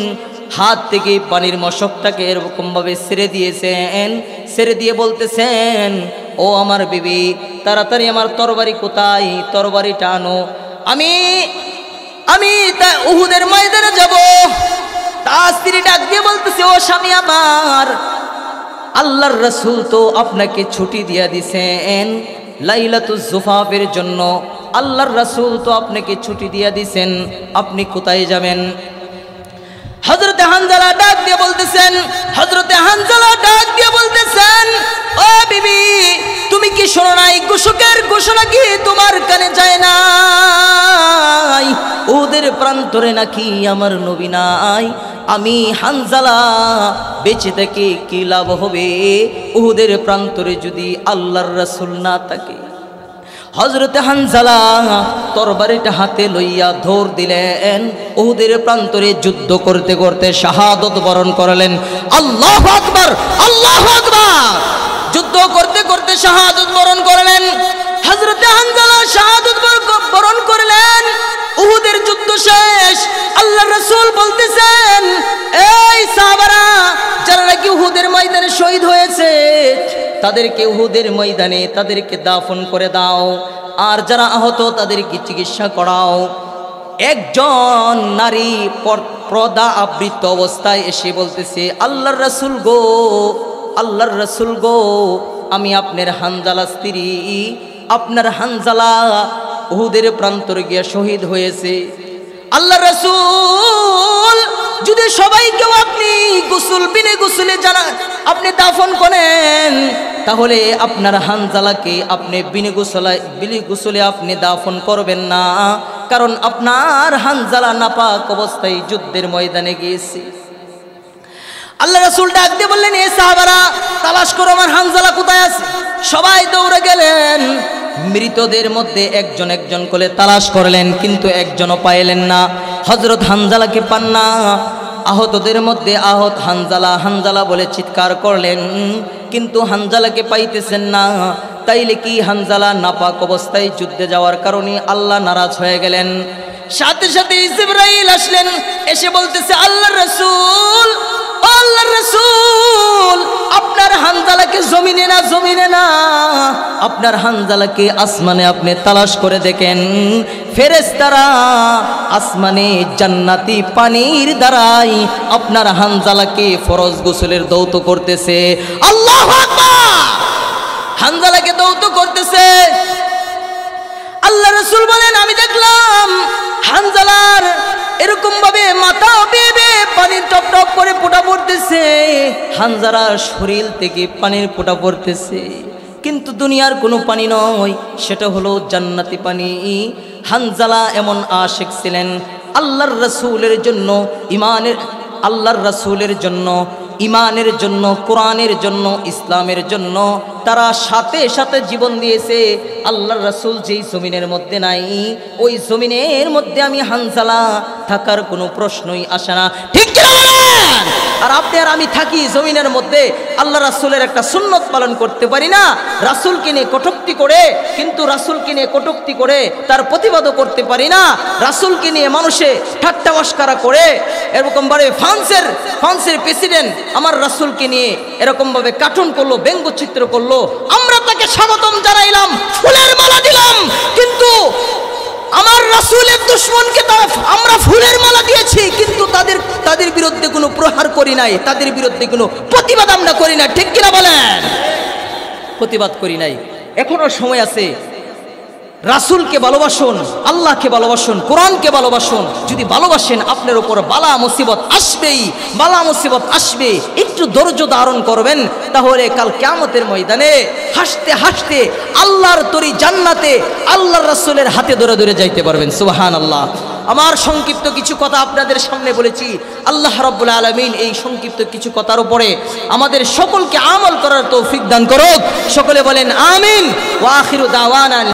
হাত থেকে পানির মশকটাকে এরকম ভাবে ছেড়ে দিয়েছেন, ছেড়ে দিয়ে বলতেছেন ও আমার বিবি তাড়াতাড়ি আমার তরবারি কোথায়, তরবারিটা আনো, আমি উহুদের ময়দানে যাব। তার স্ত্রী ডাক দিয়ে বলতেছে ও স্বামী আমার, আল্লাহর রাসূল তো আপনাকে ছুটি দিয়ে দিছেন লাইলাতুজ জুফাফের জন্য, আল্লাহর রাসূল তো আপনাকে ছুটি দিয়ে দিছেন, আপনি কোথায় যাবেন? হযরতে হানজালা ডাক দিয়ে বলতেছেন, হযরতে হানজালা ডাক দিয়ে বলতেছেন ও বিবি তুমি কি শোনো নাই, ঘোষকের ঘোষণা কি তোমার কানে যায় নাই? উহুদের প্রান্তরে নাকি আমার নবী নাই, আমি হানজালা বেঁচে থেকে কি লাভ হবে উহুদের প্রান্তরে যদি আল্লাহর রাসূল না থাকে? হযরতে হানজালা তরবারিটা হাতে লইয়া ধর দিলেন, উহুদের প্রান্তরে যুদ্ধ করতে করতে শাহাদত বরণ করলেন। আল্লাহু আকবার, আল্লাহু আকবার। যুদ্ধ করতে করতে শাহাদত বরণ করলেন। হযরতে হানজালা শাহাদত বরণ করলেন। উহুদের যুদ্ধ শেষ। আল্লাহর রাসূল বলতেছেন এই সাহাবারা যারা নাকি উহুদের ময়দানে শহীদ হয়েছে তাদেরকে উহুদের ময়দানে তাদেরকে দাফন করে দাও, আর যারা আহত তাদেরকে চিকিৎসা করাও। একজন নারী পর্দা আবৃত অবস্থায় এসে বলতেছে আল্লাহর রাসূল গো, আল্লাহর রাসূল গো, আমি আপনার হানজালা স্ত্রী, আপনার হানজালা উহুদের প্রান্তরে গিয়ে শহীদ হয়েছে। আল্লাহর রাসূল যদি সবাইকেও আপনি গোসল বিনে গোসলে জানা আপনি দাফন করেন, তাহলে আপনার হানজালাকে আপনি বিনে গোসলে আপনি দাফন করবেন না, কারণ আপনার হানজালা নাপাক অবস্থায় যুদ্ধের ময়দানে গিয়েছে। আল্লাহ রাসূল ডাক দিয়ে বললেন এ সাহাবারা তালাশ করো আমার হানজালা কোথায় আছে। সবাই দৌড়ে গেলেন, মৃতদের মধ্যে একজন একজন করে তালাশ করলেন, কিন্তু একজনও পাইলেন না। হযরত হানজালাকে পান না। আহতদের মধ্যে আহত হানজালা হানজালা বলে চিৎকার করলেন, কিন্তু হানজালাকে পাইতেছেন না। তাইলে কি হানজালা নাপাক অবস্থায় যুদ্ধে যাওয়ার কারণে আল্লাহ নারাজ হয়ে গেলেন? সাথে সাথে জিবরাইল আসলেন, এসে বলতেছে আল্লাহর রাসূল, আল্লাহর রাসূল আপনার হানজালাকে জমিনে না, জমিনে না, আপনার হানজালাকে আসমানে আপনি তালাশ করে দেখেন। ফেরেশতারা আসমানে জান্নাতি পানির দ্বারাই আপনার হানজালাকে ফরজ গোসলের দৌত করতেছে। আল্লাহু আকবার। হানজালাকে দৌত করতেছে। আল্লাহ রাসূল বলেন আমি দেখলাম হানজালার এরকম ভাবে মাথা বেয়ে পানি টপ টপ করে ফোঁটা পড়তেছে, হানজালার শরীর থেকে পানির ফোঁটা পড়তেছে, কিন্তু দুনিয়ার কোনো পানি নয়, সেটা হলো জান্নাতি পানি। হানজালা এমন আশিক ছিলেন আল্লাহর রাসূলের জন্য, আল্লাহর রাসূলের জন্য, ইমানের জন্য, কোরআনের জন্য, ইসলামের জন্য তারা সাথে সাথে জীবন দিয়েছে। আল্লাহর রাসূল যেই জমিনের মধ্যে নাই, ওই জমিনের মধ্যে আমি হানজালা থাকার কোনো প্রশ্নই আসে না, ঠিক কি না বলেন? আর আপনি আর আমি থাকি জমিনের মধ্যে, আল্লাহ রাসূলের একটা সুন্নত পালন করতে পারি না, রাসূলকে নিয়ে কটূক্তি করে, কিন্তু রাসূলকে নিয়ে কটূক্তি করে তার প্রতিবাদও করতে পারি না, রাসূলকে নিয়ে মানুষে ঠাট্টা মশকরা করে এরকমভাবে ফ্রান্সের প্রেসিডেন্ট আমার রাসূলকে নিয়ে এরকমভাবে কার্টুন করলো, ব্যঙ্গচিত্র করলো, আমরা তাকে স্বাগতম জানাইলাম, ফুলের মালা দিলাম, কিন্তু আমার রাসূলের দুশমনকে আমরা ফুলের মালা দিয়েছি, কিন্তু তাদের বিরুদ্ধে কোনো প্রহার করি নাই, তাদের বিরুদ্ধে কোনো প্রতিবাদ আমরা করি না, ঠিক কিনা বলেন? প্রতিবাদ করি নাই। এখনো সময় আছে, রাসূলকে ভালোবাসুন, আল্লাহকে ভালোবাসুন, কোরআনকে ভালোবাসুন। যদি ভালোবাসেন আপনার উপর বালা মুসিবত আসবেই, বালা মুসিবত আসবে, একটু ধৈর্য ধারণ করবেন, তাহলে কাল কিয়ামতের ময়দানে হাসতে হাসতে আল্লাহর তরি জান্নাতে আল্লাহর রাসূলের হাতে ধরে ধরে যাইতে পারবেন। সুবহানাল্লাহ। আমার সংক্ষিপ্ত কিছু কথা আপনাদের সামনে বলেছি, আল্লাহ রাব্বুল আলামিন এই সংক্ষিপ্ত কিছু কথার উপরে আমাদের সকলকে আমল করার তৌফিক দান করুক। সকলে বলেন আমিন। ওয়া আখিরু দাওয়ানা।